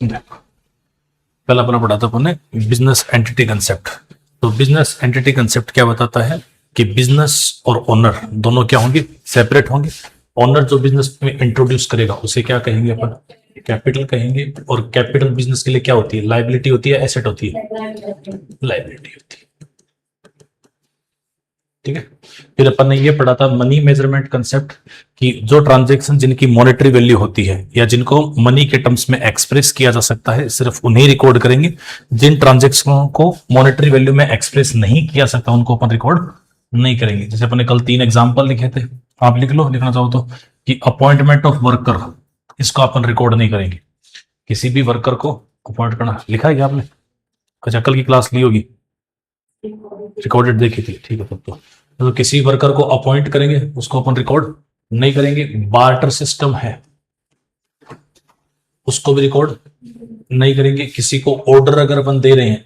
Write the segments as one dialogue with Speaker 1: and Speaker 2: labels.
Speaker 1: देखो, पहला अपना पढ़ा था अपन ने बिजनेस एंटिटी कंसेप्ट। तो बिजनेस एंटिटी कंसेप्ट क्या बताता है कि बिजनेस और ओनर दोनों क्या होंगे, सेपरेट होंगे। ओनर जो बिजनेस में इंट्रोड्यूस करेगा उसे क्या कहेंगे अपन, कैपिटल कहेंगे। और कैपिटल बिजनेस के लिए क्या होती है, लाइबिलिटी होती है, एसेट होती है, लाइबिलिटी होती है। ठीक है। फिर अपन ने ये पढ़ा था मनी मेजरमेंट कंसेप्ट, कि जो ट्रांजैक्शन जिनकी मॉनेटरी वैल्यू होती है या जिनको मनी के टर्म्स में एक्सप्रेस किया जा सकता है, सिर्फ उन्हें रिकॉर्ड करेंगे। जिन ट्रांजैक्शनों को मॉनेटरी वैल्यू में एक्सप्रेस नहीं किया सकता उनको अपन रिकॉर्ड नहीं करेंगे। जैसे अपन ने कल 3 एग्जाम्पल लिखे थे, आप लिख लो लिखना चाहो तो, कि अपॉइंटमेंट ऑफ वर्कर, इसको अपन रिकॉर्ड नहीं करेंगे। किसी भी वर्कर को अपॉइंट करना, लिखा है क्या आपने? अच्छा, कल की क्लास ली होगी, रिकॉर्डेड देखी थी, ठीक है। तब तो किसी वर्कर को अपॉइंट करेंगे उसको अपन रिकॉर्ड नहीं करेंगे। बार्टर सिस्टम है उसको भी रिकॉर्ड नहीं करेंगे। किसी को ऑर्डर अगर अपन दे रहे हैं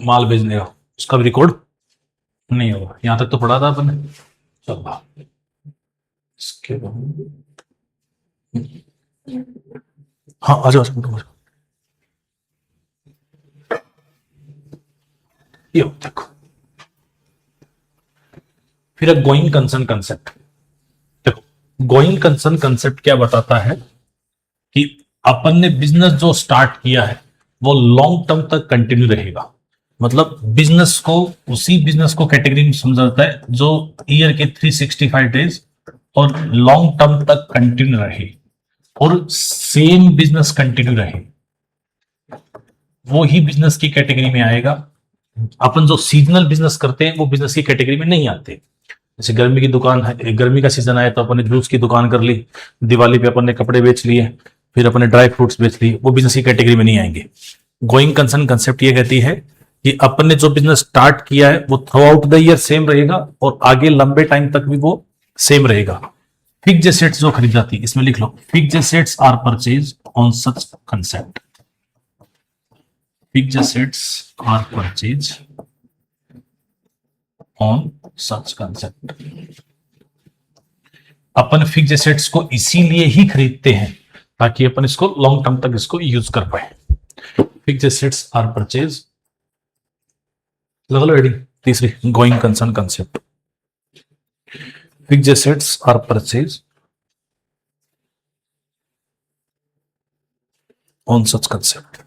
Speaker 1: माल भेजने का, उसका भी रिकॉर्ड नहीं होगा। यहां तक तो पढ़ा था अपन ने। चलो इसके बाद हाँ आ जाओ, ये देखो, फिर गोइंग कंसर्न कंसेप्ट। देखो, गोइंग कंसर्न कंसेप्ट क्या बताता है कि अपन ने बिजनेस जो स्टार्ट किया है वो लॉन्ग टर्म तक कंटिन्यू रहेगा। मतलब बिजनेस को, उसी बिजनेस को कैटेगरी में समझा जाता है जो ईयर के 365 डेज और लॉन्ग टर्म तक कंटिन्यू रहे और सेम बिजनेस कंटिन्यू रहे, वो ही बिजनेस की कैटेगरी में आएगा। अपन जो सीजनल बिजनेस करते हैं वो बिजनेस की कैटेगरी में नहीं आते। जैसे गर्मी की दुकान है, गर्मी का सीजन आया तो अपन ने जूस की दुकान कर ली, दिवाली पे अपन ने कपड़े बेच लिए, फिर अपन ने ड्राई फ्रूट्स बेच लिए, वो बिजनेस की कैटेगरी में नहीं आएंगे। गोइंग कंसर्न कंसेप्ट ये कहती है कि अपन ने जो बिजनेस स्टार्ट किया है वो through out the year same रहेगा और आगे लंबे टाइम तक भी वो सेम रहेगा। फिक्स्ड एसेट्स जो खरीद जाती है, इसमें लिख लो, fixed assets are purchase on such concept. Fixed assets are purchase on such concept. अपन फिक्स्ड एसेट्स को इसीलिए ही खरीदते हैं ताकि अपन इसको लॉन्ग टर्म तक इसको यूज कर पाए। फिक्स्ड एसेट्स आर परचेज, लगा लो हेडिंग तीसरी, going concern concept. Fixed assets are purchase on such concept.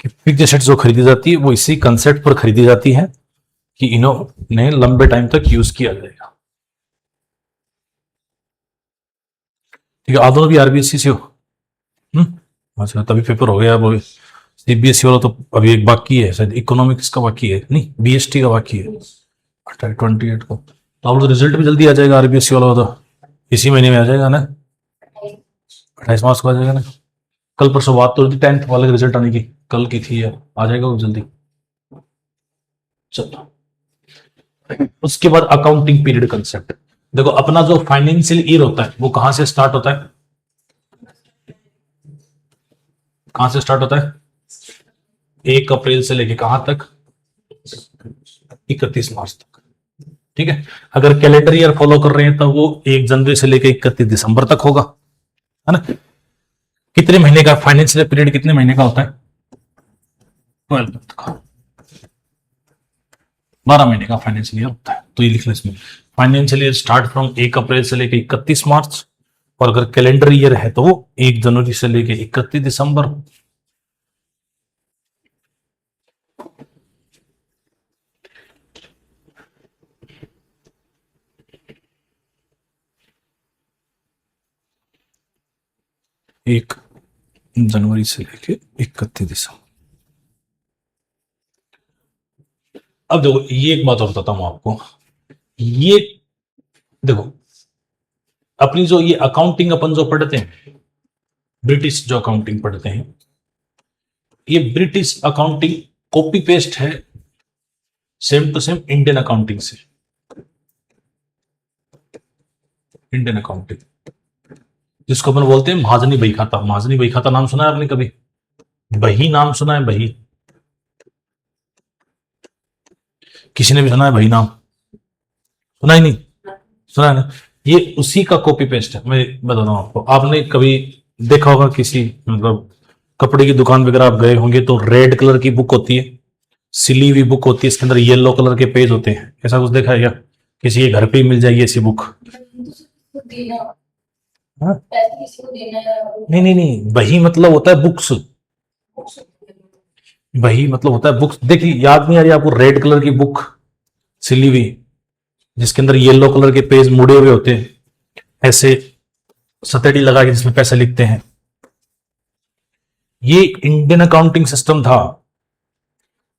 Speaker 1: Fixed assets जो खरीदी जाती है वो इसी कंसेप्ट पर खरीदी जाती है कि इन्होंने लंबे टाइम तक यूज किया जाएगा। ठीक है, आप दोनों भी आरबीएससी से हो? अच्छा, तभी पेपर हो गया। अब सीबीएसई वाला तो अभी एक बाकी है, शायद इकोनॉमिक्स का बाकी है, नहीं बीएसटी का बाकी है 28 को। तो आप लोग रिजल्ट भी जल्दी आ जाएगा आरबीएससी वाला, तो इसी महीने में आ जाएगा ना, 28 मार्च को आ जाएगा ना। कल परसों बात तो 10th वाले के रिजल्ट आने की, कल की थी, आ जाएगा वो जल्दी। चलो, उसके बाद अकाउंटिंग पीरियड कंसेप्ट। देखो, अपना जो फाइनेंशियल ईयर होता है वो कहां से स्टार्ट होता है, कहां से स्टार्ट होता है? 1 अप्रैल से लेके कहां तक? 31 मार्च तक। ठीक है, अगर कैलेंडर ईयर फॉलो कर रहे हैं तो वो 1 जनवरी से लेके 31 दिसंबर तक होगा, है ना। कितने महीने का फाइनेंशियल पीरियड, कितने महीने का होता है? 12 मंथ का, 12 महीने का फाइनेंशियल ईयर होता है। तो ये लिख लो इसमें, फाइनेंशियल ईयर स्टार्ट फ्रॉम 1 अप्रैल से लेके 31 मार्च, और अगर कैलेंडर ईयर है तो वो 1 जनवरी से लेके 31 दिसंबर। एक जनवरी से लेके 31 दिसंबर। अब देखो, ये एक बात और बताता हूं आपको, ये देखो, अपनी जो ये अकाउंटिंग अपन जो पढ़ते हैं, ब्रिटिश जो अकाउंटिंग पढ़ते हैं, ये ब्रिटिश अकाउंटिंग कॉपी पेस्ट है same to same Indian accounting से। इंडियन अकाउंटिंग जिसको अपन बोलते हैं महाजनी बही खाता। महाजनी बही खाता नाम सुना है आपने कभी? बही नाम सुना है? बही किसी ने भी सुना है? बही नाम सुना ही नहीं? सुना है ना? ये उसी का कॉपी पेस्ट है। मैं बता रहा हूं आपको, आपने कभी देखा होगा किसी मतलब कपड़े की दुकान वगैरह आप गए होंगे तो रेड कलर की बुक होती है, सिली हुई बुक होती है, इसके अंदर येलो कलर के पेज होते हैं, ऐसा कुछ देखा है क्या? किसी के घर पे ही मिल जाएगी ऐसी बुक। हाँ? नहीं नहीं नहीं, वही मतलब होता है बुक्स, वही मतलब होता है बुक्स। देखिए याद नहीं आ रही आपको, रेड कलर की बुक सिली हुई, जिसके अंदर येलो कलर के पेज मुड़े हुए होते हैं, ऐसे सतड़ी लगा के जिसमें पैसे लिखते हैं। ये इंडियन अकाउंटिंग सिस्टम था।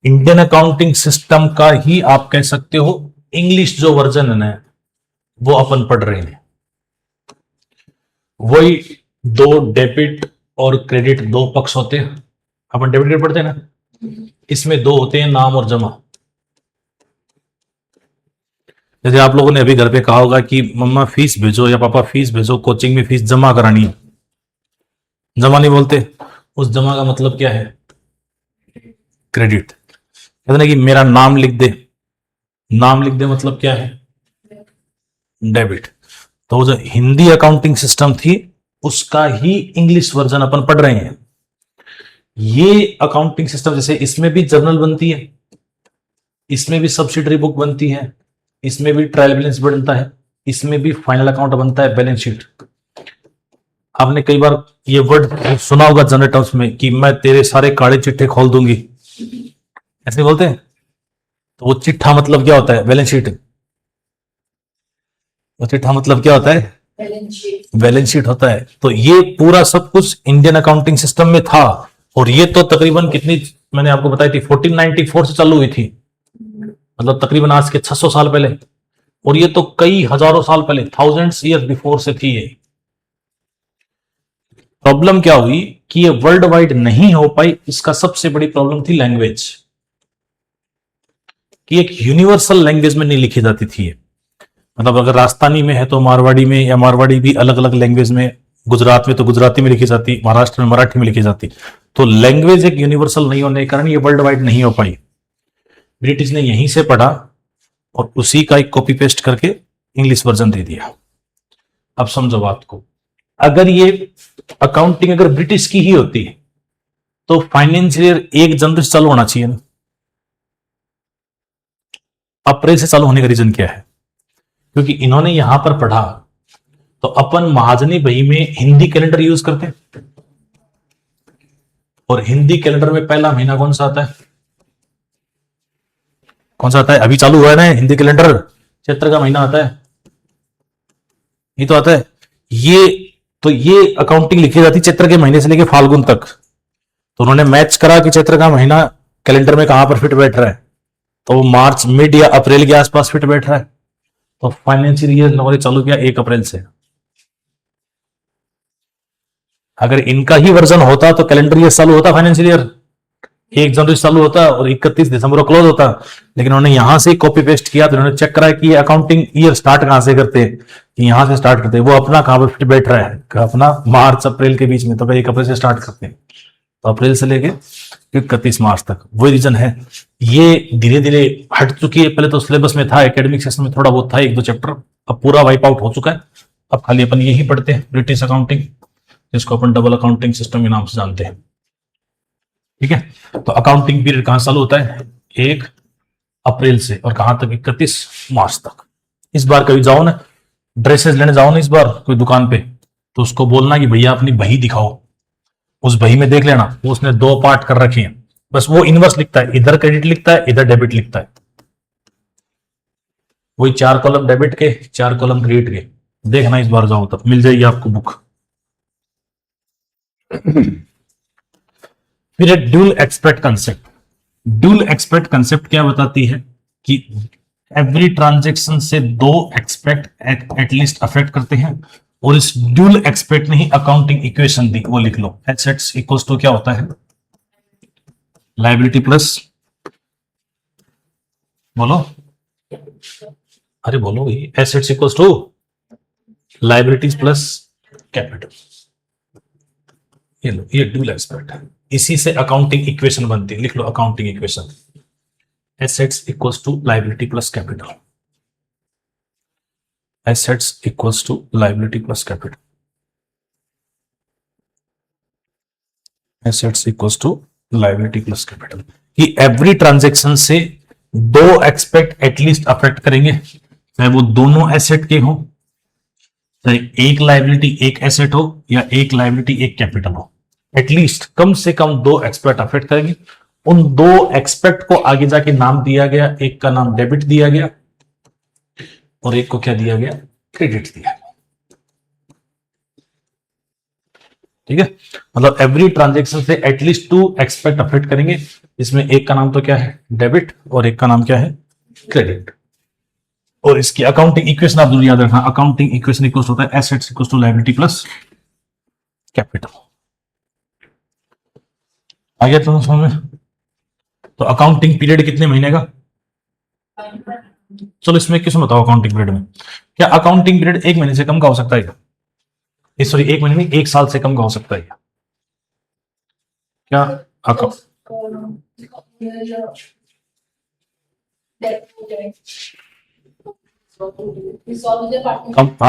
Speaker 1: इंडियन अकाउंटिंग सिस्टम का ही आप कह सकते हो इंग्लिश जो वर्जन है वो अपन पढ़ रहे हैं। वही दो डेबिट और क्रेडिट दो पक्ष होते हैं, अपन डेबिट क्रेडिट पढ़ते हैं ना, इसमें दो होते हैं, नाम और जमा। जैसे आप लोगों ने अभी घर पे कहा होगा कि मम्मा फीस भेजो या पापा फीस भेजो, कोचिंग में फीस जमा करानी है। जमा नहीं बोलते, उस जमा का मतलब क्या है? क्रेडिट। कहते ना कि मेरा नाम लिख दे, नाम लिख दे मतलब क्या है? डेबिट। तो जो हिंदी अकाउंटिंग सिस्टम थी उसका ही इंग्लिश वर्जन अपन पढ़ रहे हैं। ये अकाउंटिंग सिस्टम जैसे इसमें भी जर्नल बनती है, इसमें भी सब्सिडरी बुक बनती है, इसमें भी ट्रायल बैलेंस बनता है, इसमें भी फाइनल अकाउंट बनता है, बैलेंस शीट। आपने कई बार ये वर्ड सुना होगा जनरल टर्म्स में कि मैं तेरे सारे काले चिट्ठे खोल दूंगी, ऐसे बोलते हैं। तो वो चिट्ठा मतलब क्या होता है? Balance sheet. वो चिट्ठा मतलब क्या होता है? बैलेंस शीट होता है। तो ये पूरा सब कुछ इंडियन अकाउंटिंग सिस्टम में था। और ये तो तकरीबन कितनी, मैंने आपको बताई थी 1494 से चालू हुई थी, मतलब तकरीबन आज के 600 साल पहले। और ये तो कई हजारों साल पहले, थाउजेंड्स ईयर बिफोर से थी ये। प्रॉब्लम क्या हुई कि ये वर्ल्ड वाइड नहीं हो पाई, इसका सबसे बड़ी प्रॉब्लम थी लैंग्वेज, कि एक यूनिवर्सल लैंग्वेज में नहीं लिखी जाती थी ये। मतलब अगर राजस्थानी में है तो मारवाड़ी में, या मारवाड़ी भी अलग अलग लैंग्वेज में, गुजरात में तो गुजराती में लिखी जाती, महाराष्ट्र में मराठी में लिखी जाती। तो लैंग्वेज एक यूनिवर्सल नहीं होने के कारण ये वर्ल्ड वाइड नहीं हो पाई। ब्रिटिश ने यहीं से पढ़ा और उसी का एक कॉपी पेस्ट करके इंग्लिश वर्जन दे दिया। अब समझो बात को, अगर ये अकाउंटिंग अगर ब्रिटिश की ही होती तो फाइनेंशियल ईयर 1 जनवरी से चालू होना चाहिए ना। अप्रैल से चालू होने का रीजन क्या है? क्योंकि इन्होंने यहां पर पढ़ा तो अपन महाजनी बही में हिंदी कैलेंडर यूज करते हैं, और हिंदी कैलेंडर में पहला महीना कौन सा आता है? कौन सा आता है? अभी चालू हुआ है ना हिंदी कैलेंडर, चैत्र का महीना आता है, ये तो आता है। ये तो ये अकाउंटिंग लिखी जाती चैत्र के महीने से लेकर फाल्गुन तक। तो उन्होंने मैच करा कि चैत्र का महीना कैलेंडर में कहां पर फिट बैठ रहा है, तो वो मार्च मिड या अप्रैल के आसपास फिट बैठ रहा है। तो फाइनेंशियल ईयर लोगों ने चालू किया 1 अप्रैल से। अगर इनका ही वर्जन होता तो कैलेंडर ईयर चालू होता, फाइनेंशियल ईयर 1 जनवरी से चालू होता और 31 दिसंबर को क्लोज होता। लेकिन उन्होंने यहां से कॉपी पेस्ट किया, तो उन्होंने चेक करा कि अकाउंटिंग ईयर स्टार्ट कहां से करते हैं, कि यहां से स्टार्ट करते हैं। वो अपना कहां पर फिट बैठ रहा है, अपना मार्च अप्रैल के बीच में, तो 1 अप्रैल से स्टार्ट करते हैं, तो अप्रैल से लेके 31 मार्च तक। वही रीजन है। ये धीरे धीरे हट चुकी है, पहले तो सिलेबस में था, एकेडमिक सेशन में थोड़ा बहुत था 1-2 चैप्टर, अब पूरा वाइप आउट हो चुका है। अब खाली अपन यही पढ़ते हैं, ब्रिटिश अकाउंटिंग, जिसको अपन डबल अकाउंटिंग सिस्टम के नाम से जानते हैं। ठीक है, तो अकाउंटिंग पीरियड कहां चालू होता है? 1 अप्रैल से, और कहां तक? 31 मार्च तक। इस बार कभी जाओ ना, ड्रेसेस लेने जाओ ना इस बार कोई दुकान पे, तो उसको बोलना कि भैया अपनी बही दिखाओ। उस बही में देख लेना वो उसने 2 पार्ट कर रखे हैं, बस वो इनवर्स लिखता है, इधर क्रेडिट लिखता है, इधर डेबिट लिखता है। वही 4 कॉलम डेबिट के, 4 कॉलम क्रेडिट के। देखना इस बार जाओ तब मिल जाएगी आपको बुक। फिर dual expect concept. Dual expect concept क्या बताती है कि एवरी ट्रांजेक्शन से 2 एक्सपेक्ट एटलीस्ट अफेक्ट करते हैं, और इस ड्यूल एक्सपेक्ट ने ही अकाउंटिंग इक्वेशन दी, वो लिख लो। एसेट्स इक्वल्स टू क्या होता है? लायबिलिटी प्लस, बोलो, अरे बोलो भाई, assets equals to liabilities plus capital. ये लो, ये ड्यूल एक्सपेक्ट है, इसी से अकाउंटिंग इक्वेशन बनती है। लिख लो accounting equation, assets equals to liability plus capital. Assets equals to liability plus capital. Assets equals to liability plus capital, कि एवरी ट्रांजेक्शन से दो एस्पेक्ट एटलीस्ट अफेक्ट करेंगे, चाहे वो दोनों एसेट के हो, चाहे एक लायबिलिटी एक एसेट हो या एक लायबिलिटी एक कैपिटल हो, एटलीस्ट कम से कम दो एक्सपेक्ट अफेक्ट करेंगे। उन दो एक्सपेक्ट को आगे जाके नाम दिया गया, एक का नाम डेबिट दिया गया और एक को क्या दिया गया, क्रेडिट दिया गया। ठीक है, मतलब एवरी ट्रांजेक्शन से एटलीस्ट टू एक्सपेक्ट अफेक्ट करेंगे। इसमें एक का नाम तो क्या है, डेबिट, और एक का नाम क्या है, क्रेडिट। और इसकी अकाउंटिंग इक्वेशन आप जरूर याद रखना, अकाउंटिंग इक्वेशन इक्वल होता है assets equal to liability plus capital. आ गया तो समझ में? तो अकाउंटिंग पीरियड कितने महीने का? चलो इसमें किस बताओ, अकाउंटिंग पीरियड में क्या अकाउंटिंग पीरियड एक महीने से कम का हो सकता है क्या? सॉरी, एक महीने नहीं, एक साल से कम का हो सकता है क्या?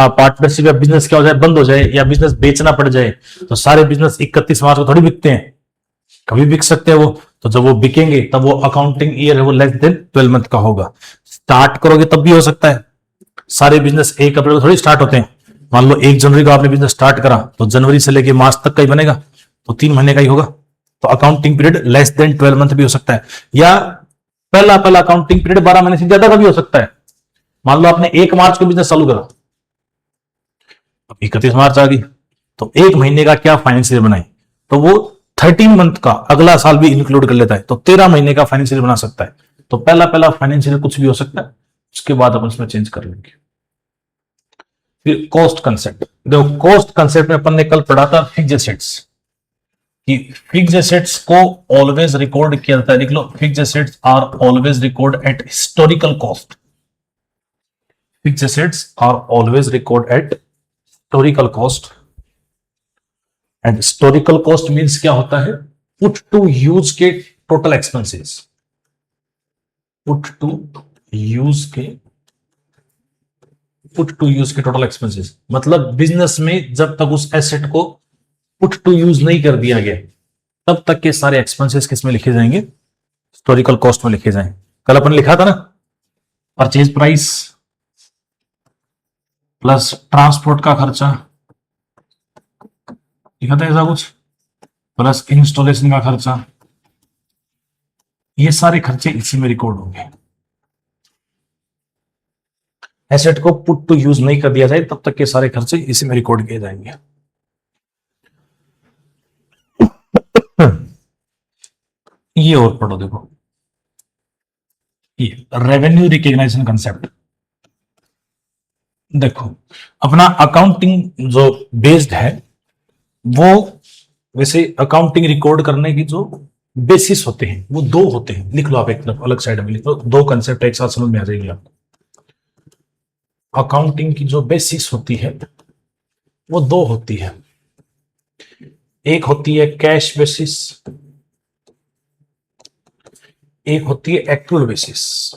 Speaker 1: पार्टनरशिप या बिजनेस क्या हो जाए, बंद हो जाए, या बिजनेस बेचना पड़ जाए, तो सारे बिजनेस 31 मार्च को थोड़ी बिकते हैं, कभी बिक सकते हैं वो। तो जब वो बिकेंगे तब वो अकाउंटिंग ईयर है वो लेस देन 12 मंथ का होगा। स्टार्ट करोगे तब भी हो सकता है, सारे बिजनेस 1 अप्रैल को थोड़ी स्टार्ट होते हैं। मान लो 1 जनवरी को आपने बिजनेस स्टार्ट करा तो जनवरी से लेके मार्च तक का ही बनेगा, तो 3 महीने का ही होगा। तो accounting period less than 12 month भी हो सकता है, या पहला अकाउंटिंग पीरियड 12 महीने से ज्यादा का भी हो सकता है। मान लो आपने 1 मार्च को बिजनेस चालू करा, अब 31 मार्च आ गई, तो 1 महीने का क्या फाइनेंशियल बनाए, तो वो 13 मंथ का अगला साल भी इंक्लूड कर लेता है, तो 13 महीने का फाइनेंशियल बना सकता है। तो पहला फाइनेंशियल कुछ भी हो सकता है, उसके बाद अपन इसमें चेंज कर लेंगे। फिर कॉस्ट कंसेप्ट, देखो कॉस्ट कंसेप्ट में अपन ने कल पढ़ा था फिक्स्ड एसेट्स, कि फिक्स्ड एसेट्स को ऑलवेज रिकॉर्ड किया जाता है। लिख लो, fixed assets are always record at historical cost. Fixed assets are always record at historical cost, and historical cost means क्या होता है, पुट टू यूज के total expenses, put to use के टोटल एक्सपेंसेस। मतलब बिजनेस में जब तक उस एसेट को पुट टू यूज नहीं कर दिया गया तब तक के सारे एक्सपेंसेस किस में लिखे जाएंगे, हिस्टोरिकल कॉस्ट में लिखे जाएंगे। कल अपन लिखा था ना, परचेज प्राइस प्लस ट्रांसपोर्ट का खर्चा, लिखा था ऐसा कुछ, प्लस इंस्टॉलेशन का खर्चा, ये सारे खर्चे इसी में रिकॉर्ड होंगे। एसेट को पुट टू यूज नहीं कर दिया जाए तब तक के सारे खर्चे इसी में रिकॉर्ड किए जाएंगे। ये और पढ़ो, देखो ये रेवेन्यू रिकॉग्निशन कंसेप्ट। देखो अपना अकाउंटिंग जो बेस्ड है वो, वैसे अकाउंटिंग रिकॉर्ड करने की जो बेसिस होते हैं वो दो होते हैं। लिख लो आप एक तरफ, अलग साइड में लिख लो, दो कंसेप्ट एक साथ समझ में आ जाएंगे आपको। अकाउंटिंग की जो बेसिस होती है वो दो होती है, एक होती है कैश बेसिस, एक होती है actual basis.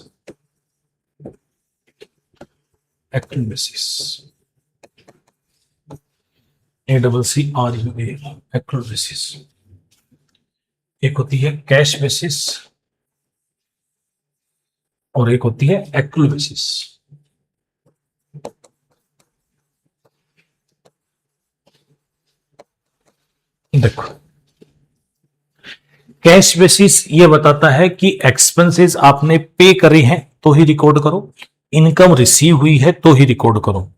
Speaker 1: Actual basis, ACCRUA, actual basis. एक होती है कैश बेसिस और एक होती है एक्चुअल बेसिस। देखो कैश बेसिस ये बताता है कि एक्सपेंसेस आपने पे करे हैं तो ही रिकॉर्ड करो, इनकम रिसीव हुई है तो ही रिकॉर्ड करो।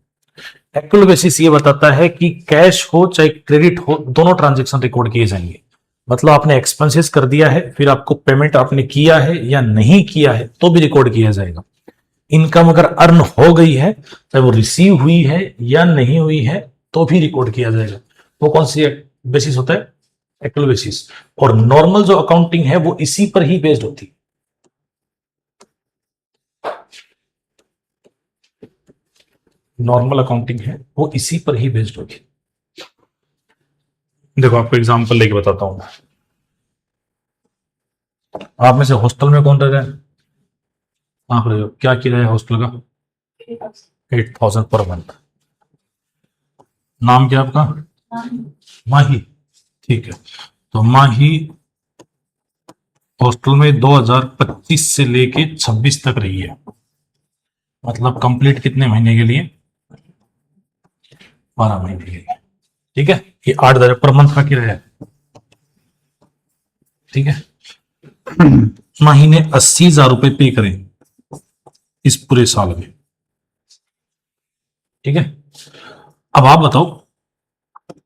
Speaker 1: एक्चुअल बेसिस ये बताता है कि कैश हो चाहे क्रेडिट हो, दोनों ट्रांजैक्शन रिकॉर्ड किए जाएंगे। मतलब आपने एक्सपेंसेस कर दिया है, फिर आपको पेमेंट आपने किया है या नहीं किया है तो भी रिकॉर्ड किया जाएगा। इनकम अगर अर्न हो गई है, चाहे वो रिसीव हुई है या नहीं हुई है, तो भी रिकॉर्ड किया जाएगा। वो कौन सी बेसिस होता है, एक्चुअल बेसिस। और नॉर्मल जो अकाउंटिंग है वो इसी पर ही बेस्ड होती है। नॉर्मल अकाउंटिंग है वो इसी पर ही बेस्ड होगी। देखो आपको एग्जांपल लेके बताता हूं। आप में से हॉस्टल में कौन रह रहा है? आप रहे हो, क्या किराया है हॉस्टल का? 8,000 पर मंथ। नाम क्या आपका? माही। ठीक है, तो माही हॉस्टल में 2025 से लेके 26 तक रही है, मतलब कंप्लीट कितने महीने के लिए? 12 महीने के लिए। ठीक है, ये 8,000 पर मंथ का किराया है। ठीक है, महीने 80,000 रुपए पे करें इस पूरे साल में। ठीक है, अब आप बताओ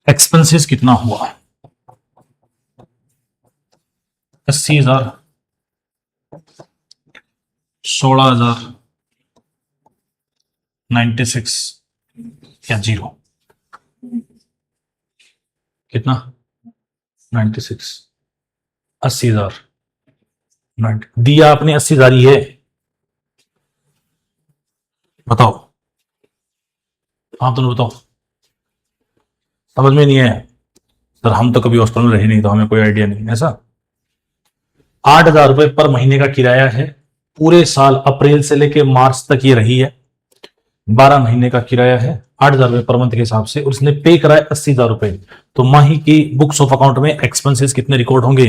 Speaker 1: एक्सपेंसेस कितना हुआ? 80,000, 16,000, 96 या जीरो? कितना? 96, 80,000 दिया आपने, 80,000 ही है। बताओ, आप दोनों बताओ, समझ में नहीं है? सर हम तो कभी हॉस्टल में रहे नहीं, तो हमें कोई आइडिया नहीं। ऐसा 8,000 रुपए पर महीने का किराया है, पूरे साल अप्रैल से लेके मार्च तक ये रही है। 12 महीने का किराया है, 8,000 रुपए पर मंथ के हिसाब से, और उसने पे कराया 80,000 रुपए। तो माही की बुक्स ऑफ अकाउंट में एक्सपेंसेस कितने रिकॉर्ड होंगे?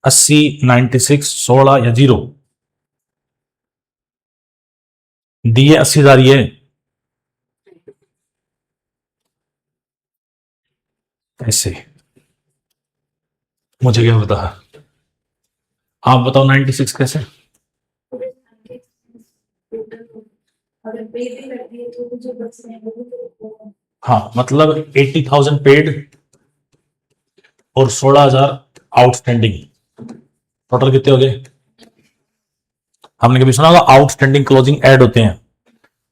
Speaker 1: 80, 96, 16 या जीरो? दिए 80,000 ये, ऐसे मुझे क्या पता? आप बताओ 96 कैसे? हाँ, मतलब 80,000 पेड और 16,000 आउटस्टैंडिंग, टोटल कितने हो गए? हमने कभी सुना होगा आउटस्टैंडिंग क्लोजिंग ऐड होते हैं,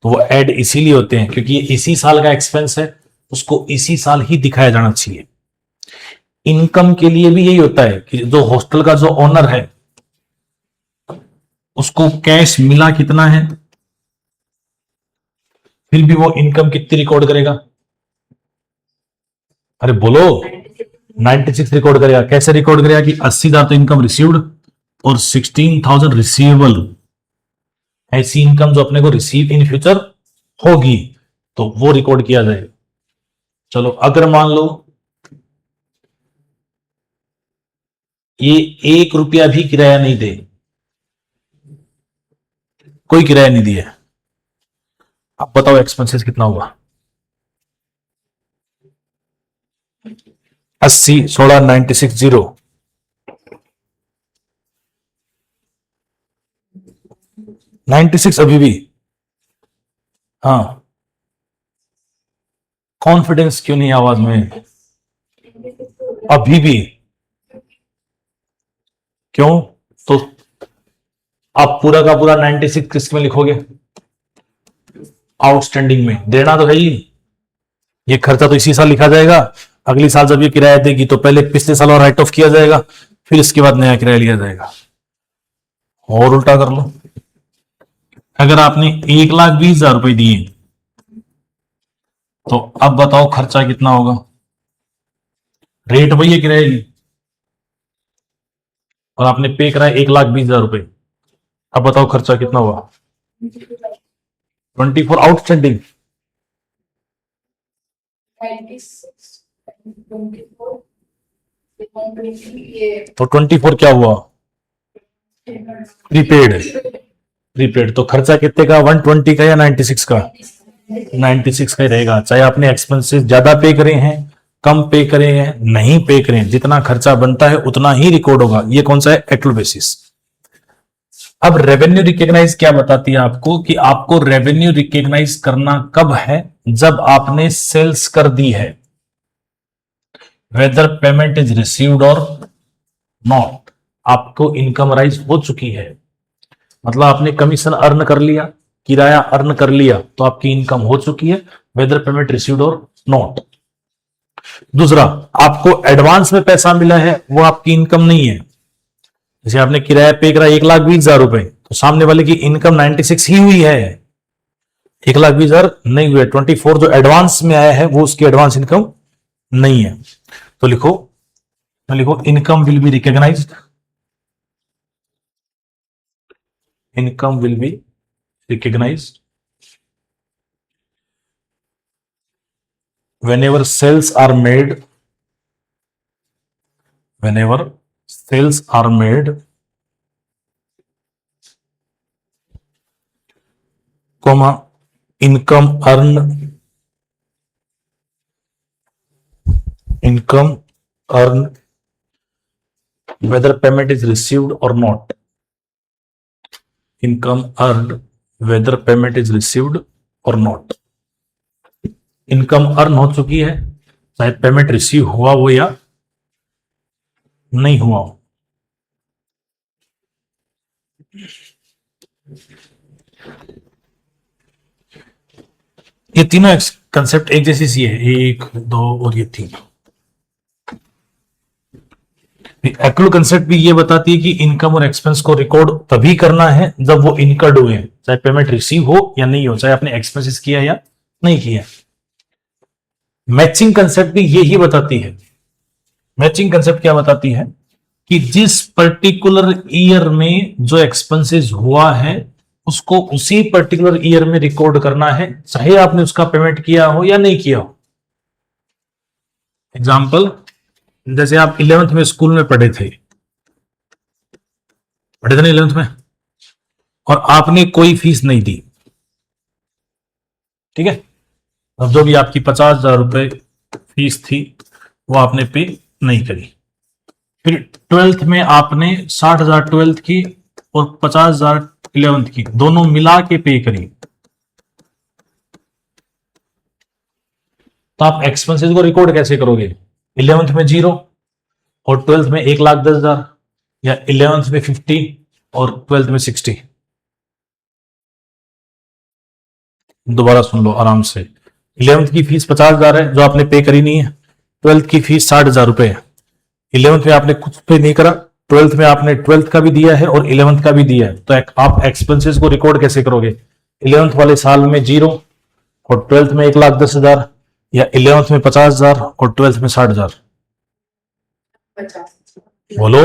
Speaker 1: तो वो ऐड इसीलिए होते हैं क्योंकि ये इसी साल का एक्सपेंस है, उसको इसी साल ही दिखाया जाना चाहिए। इनकम के लिए भी यही होता है कि जो हॉस्टल का जो ओनर है उसको कैश मिला कितना है, फिर भी वो इनकम कितनी रिकॉर्ड करेगा? अरे बोलो, 96 रिकॉर्ड करेगा। कैसे रिकॉर्ड करेगा कि 80,000 तो इनकम रिसीव्ड और 16,000 रिसीवेबल, ऐसी इनकम जो अपने को रिसीव इन फ्यूचर होगी, तो वो रिकॉर्ड किया जाएगा। चलो अगर मान लो ये 1 रुपया भी किराया नहीं दे, कोई किराया नहीं दिया, अब बताओ एक्सपेंसेस कितना हुआ? 80, 16, 96, जीरो? 96 अभी भी? हाँ, कॉन्फिडेंस क्यों नहीं आवाज में? अभी भी? क्यों? तो आप पूरा का पूरा 96 किस में लिखोगे? आउटस्टैंडिंग में देना तो है ही। ये खर्चा तो इसी साल लिखा जाएगा, अगली साल जब ये किराया देगी तो पहले पिछले साल और राइट ऑफ किया जाएगा, फिर इसके बाद नया किराया लिया जाएगा। और उल्टा कर लो, अगर आपने 1,20,000 रुपए दिए तो अब बताओ खर्चा कितना होगा? रेट वही है किराए की, और आपने पे कराया 1,20,000 रुपए, अब बताओ खर्चा कितना हुआ? 24 आउटस्टैंडिंग। तो 24 क्या हुआ? प्रीपेड। प्रीपेड तो खर्चा कितने का? 120 का या 96 का? 96 का ही रहेगा, चाहे आपने एक्सपेंसेस ज्यादा पे करे हैं, कम पे करे हैं, नहीं पे करे हैं, जितना खर्चा बनता है उतना ही रिकॉर्ड होगा। ये कौन सा है? Actual basis. अब रेवेन्यू रिकॉग्नाइज क्या बताती है आपको कि आपको रेवेन्यू रिकॉग्नाइज करना कब है? जब आपने सेल्स कर दी है, वेदर पेमेंट इज रिसीव्ड और नॉट, आपको इनकम राइज हो चुकी है, मतलब आपने कमीशन अर्न कर लिया, किराया अर्न कर लिया, तो आपकी इनकम हो चुकी है, वेदर पेमेंट रिसीव्ड और नॉट। दूसरा, आपको एडवांस में पैसा मिला है, वो आपकी इनकम नहीं है। जैसे आपने किराया पे करा 1,20,000 रुपए, तो सामने वाले की इनकम 96 ही हुई है, 1,20,000 नहीं हुए। 24 जो एडवांस में आया है वो उसकी एडवांस इनकम नहीं है। तो लिखो income will be recognised, income will be recognised whenever sales are made, whenever sales are made, comma, income earned whether payment is received or not. Income earned whether payment is received or not. Income earn हो चुकी है, चाहे payment receive हुआ हो या नहीं हुआ हो। ये तीनों कंसेप्ट एक जैसी सी है, 1, 2 और ये 3। एक्चुअल कंसेप्ट भी ये बताती है कि इनकम और एक्सपेंस को रिकॉर्ड तभी करना है जब वो इनकर्ड हुए हैं, चाहे पेमेंट रिसीव हो या नहीं हो, चाहे आपने एक्सपेंसेस किया या नहीं किया। मैचिंग कंसेप्ट भी यही बताती है। मैचिंग कंसेप्ट क्या बताती है कि जिस पर्टिकुलर ईयर में जो एक्सपेंसेस हुआ है उसको उसी पर्टिकुलर ईयर में रिकॉर्ड करना है, चाहे आपने उसका पेमेंट किया हो या नहीं किया हो। एग्जाम्पल, जैसे आप 11th में स्कूल में पढ़े थे ना 11th में, और आपने कोई फीस नहीं दी, ठीक है। अब जो भी आपकी 50,000 रुपए फीस थी वो आपने पे नहीं करी। फिर 12th में आपने 60,000 12th की और 50,000 11th की, दोनों मिला के पे करी, तो आप एक्सपेंसेस को रिकॉर्ड कैसे करोगे? 11th में 0 और 12th में 1,10,000, या 11th में 50 और 12th में 60। दोबारा सुन लो आराम से। 11th की फीस 50,000 है जो आपने पे करी नहीं है, 12th की फीस 60,000 रुपए है। 11th में आपने कुछ पे नहीं करा, 12th में आपने 12th का भी दिया है और 11th का भी दिया है, तो आप एक्सपेंसेस को रिकॉर्ड कैसे करोगे? 11th वाले साल में 0 और 12th में 1,10,000, या 11th में 50,000 और 12th में 60,000। बोलो।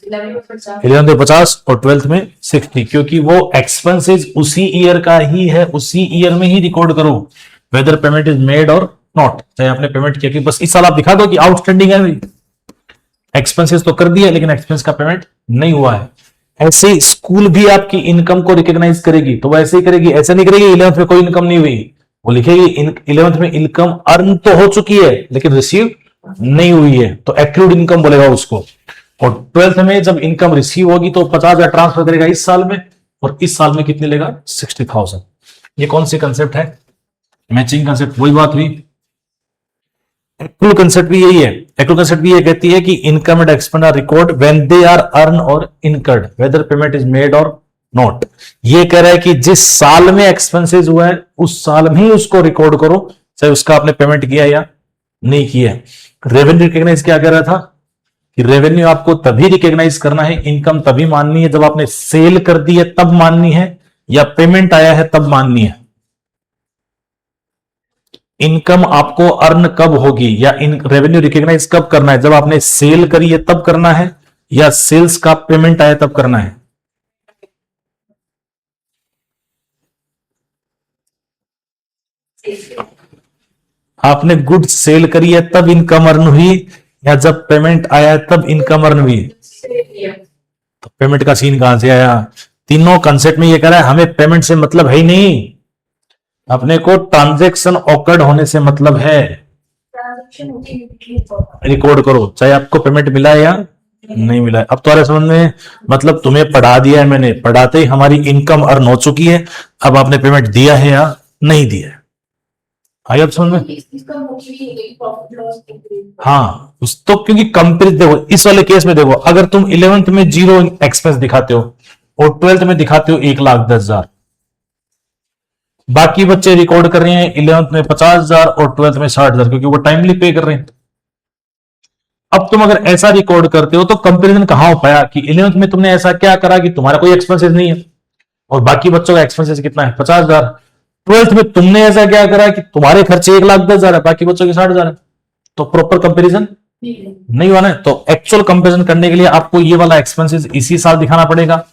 Speaker 1: 11th में 50 और 12th में 60, क्योंकि वो एक्सपेंसेस उसी ईयर का ही है, उसी ईयर में ही रिकॉर्ड करो, वेदर पेमेंट इज मेड और नॉट। चाहे आपने पेमेंट किया कि बस इस साल आप दिखा दो कि आउटस्टैंडिंग है, एक्सपेंसेस तो कर दिया लेकिन एक्सपेंस का पेमेंट नहीं हुआ है। ऐसे स्कूल भी आपकी इनकम को रिकॉग्नाइज करेगी, तो वैसे ही करेगी, ऐसे नहीं करेगी 11th में कोई इनकम नहीं हुई, वो लिखेगी 11th में इनकम अर्न तो हो चुकी है लेकिन रिसीव नहीं हुई है, तो एक्रूड इनकम बोलेगा उसको। और 12th में जब इनकम रिसीव होगी तो 50,000 ट्रांसफर करेगा इस साल में, और इस साल में कितने लेगा? 60,000। ये कौन सी कंसेप्ट है? Matching concept. वही बात हुई। एक्चुअल कंसेप्ट भी यही है। एक्चुअल कंसेप्ट भी ये कहती है कि income and expense are record when they are earn और incurred whether payment is made और नॉट। ये कह रहा है कि जिस साल में एक्सपेंसेस हुआ है उस साल में ही उसको रिकॉर्ड करो, चाहे उसका आपने पेमेंट किया या नहीं किया। रेवेन्यू रिकॉग्नाइज क्या कह रहा था कि रेवेन्यू आपको तभी रिकॉग्नाइज करना है, इनकम तभी माननी है जब आपने सेल कर दी है तब माननी है, या पेमेंट आया है तब माननी है। इनकम आपको अर्न कब होगी या रेवेन्यू रिकॉग्नाइज कब करना है? जब आपने सेल करी है तब करना है, या सेल्स का पेमेंट आया तब करना है? आपने गुड्स सेल करी है तब इनकम अर्न हुई, या जब पेमेंट आया तब इनकम अर्न हुई? तो पेमेंट का सीन कहां से आया? तीनों कंसेप्ट में ये कह रहा है हमें पेमेंट से मतलब है ही नहीं, अपने को ट्रांजैक्शन ऑकर्ड होने से मतलब है। रिकॉर्ड करो चाहे आपको पेमेंट मिला है या नहीं मिला है। अब तो समझ में, मतलब तुम्हें पढ़ा दिया है मैंने, पढ़ाते ही हमारी इनकम अर्न हो चुकी है, अब आपने पेमेंट दिया है या नहीं दिया है। आई अब समझ में? हाँ, उस तो क्योंकि कंपेरिजन देखो, इस वाले केस में देखो, अगर तुम 11th में 0 एक्सपेंस दिखाते हो और 12th में दिखाते हो 1,10,000, बाकी बच्चे रिकॉर्ड कर रहे हैं 11th में 50,000 और 12th में 60,000, क्योंकि वो टाइमली पे कर रहे हैं। अब तुम अगर ऐसा रिकॉर्ड करते हो तो कंपैरिजन कहां हो पाया कि 11th में तुमने ऐसा क्या करा कि तुम्हारा कोई एक्सपेंसेस नहीं है और बाकी बच्चों का एक्सपेंसेस कितना है? 50,000। 12th में तुमने ऐसा क्या करा कि तुम्हारे खर्चे 1,10,000 है, बाकी बच्चों के 60,000 है, तो प्रॉपर कंपैरिजन नहीं हुआ ना। तो एक्चुअल कंपैरिजन करने के लिए आपको ये वाला एक्सपेंसेस इसी साल दिखाना पड़ेगा,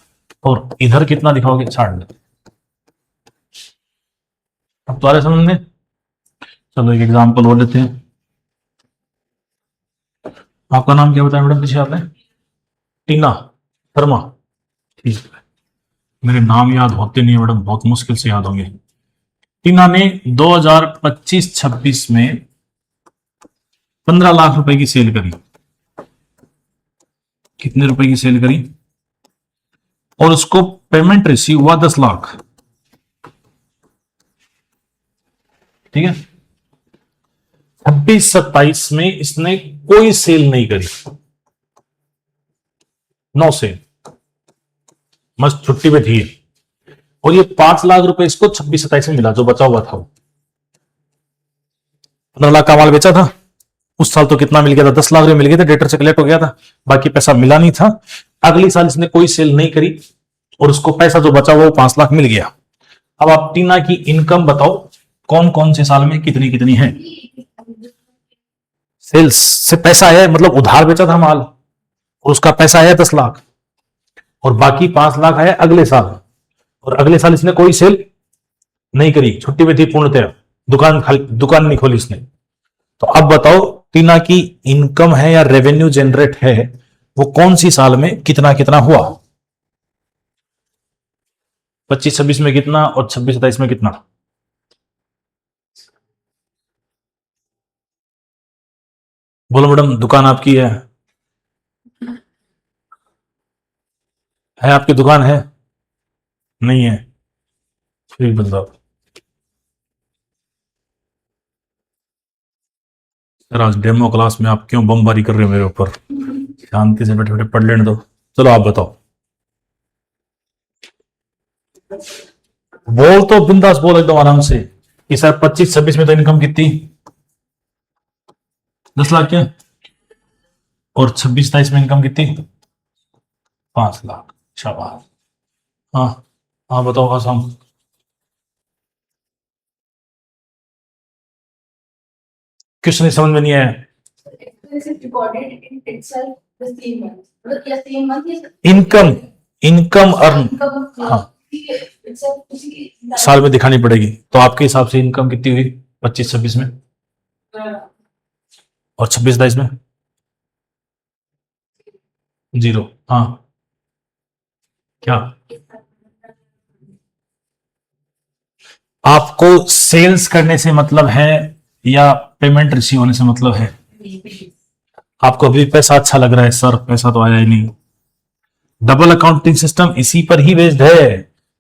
Speaker 1: और इधर कितना दिखाओगे? 60,000। अब तुम्हारे समझ में? चलो एक एग्जांपल और लेते हैं। आपका नाम क्या बताया मैडम पीछे आपने? टीना शर्मा। ठीक है, मेरे नाम याद होते नहीं मैडम, बहुत मुश्किल से याद होंगे। टीना ने 2025-26 में 15 लाख रुपए की सेल करी। कितने रुपए की सेल करी? और उसको पेमेंट रिसीव हुआ 10 लाख। ठीक है, 26-27 में इसने कोई सेल नहीं करी, नो सेल, मस्त छुट्टी पे थी। और ये 5 लाख रुपए इसको 26-27 में मिला, जो बचा हुआ था। 15 लाख का माल बेचा था उस साल, तो कितना मिल गया था? 10 लाख रुपए मिल गए थे, डेटर से कलेक्ट हो गया था, बाकी पैसा मिला नहीं था। अगली साल इसने कोई सेल नहीं करी और उसको पैसा जो बचा हुआ वो 5 लाख मिल गया। अब आप टीना की इनकम बताओ, कौन कौन से साल में कितनी कितनी है? सेल्स से पैसा आया, मतलब उधार बेचा था माल और उसका पैसा आया 10 लाख, और बाकी 5 लाख आया अगले साल। और अगले साल इसने कोई सेल नहीं करी, छुट्टी में थी पूर्णतः, दुकान नहीं खोली इसने। तो अब बताओ टीना की इनकम है या रेवेन्यू जनरेट है, वो कौन सी साल में कितना कितना हुआ? 25-26 में कितना और 26-27 में कितना? बोलो मैडम, दुकान आपकी है आपकी दुकान है? नहीं है? फिर बताओ सर, आज डेमो क्लास में आप क्यों बमबारी कर रहे हो मेरे ऊपर? शांति से बैठे बैठे पढ़ लेने दो। चलो आप बताओ, बोल तो बिंदास बोल एकदम आराम से कि सर 25-26 में तो इनकम कितनी? 10 लाख क्या? और 26-27 में इनकम कितनी? 5 लाख। शाबाश। हाँ हाँ बताओ आसाम। क्वेश्चन समझ में नहीं आया? इनकम, इनकम अर्न, हाँ साल में दिखानी पड़ेगी। तो आपके हिसाब से इनकम कितनी हुई 25-26 में और 26-27 में? 0। हाँ क्या आपको सेल्स करने से मतलब है या पेमेंट रिसीव होने से मतलब है? आपको अभी पैसा अच्छा लग रहा है सर, पैसा तो आया ही नहीं। डबल अकाउंटिंग सिस्टम इसी पर ही बेस्ड है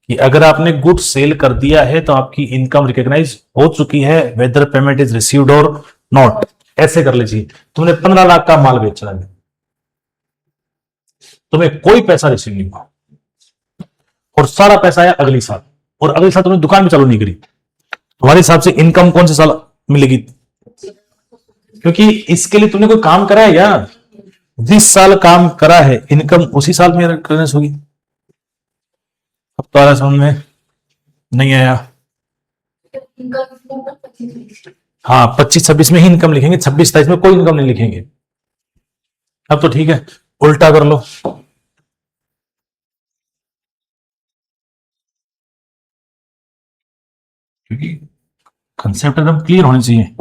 Speaker 1: कि अगर आपने गुड सेल कर दिया है तो आपकी इनकम रिकॉग्नाइज हो चुकी है, वेदर पेमेंट इज रिसीव्ड और नॉट। ऐसे कर लीजिए, तुमने 15 लाख का माल बेचा है, तुम्हें कोई पैसा रिसीव नहीं हुआ और सारा पैसा आया अगली साल, और अगले साल तुमने दुकान भी चालू नहीं करी, तुम्हारे हिसाब से इनकम कौन से साल मिलेगी? क्योंकि इसके लिए तुमने कोई काम करा है यार, जिस साल काम करा है इनकम उसी साल में रिकॉग्नाइज होगी। अब तो आ समझ में नहीं आया? हाँ 25-26 में ही इनकम लिखेंगे, 26-27 में कोई इनकम नहीं लिखेंगे। अब तो ठीक है, उल्टा कर लो। क्योंकि कंसेप्ट एकदम क्लियर होने चाहिए।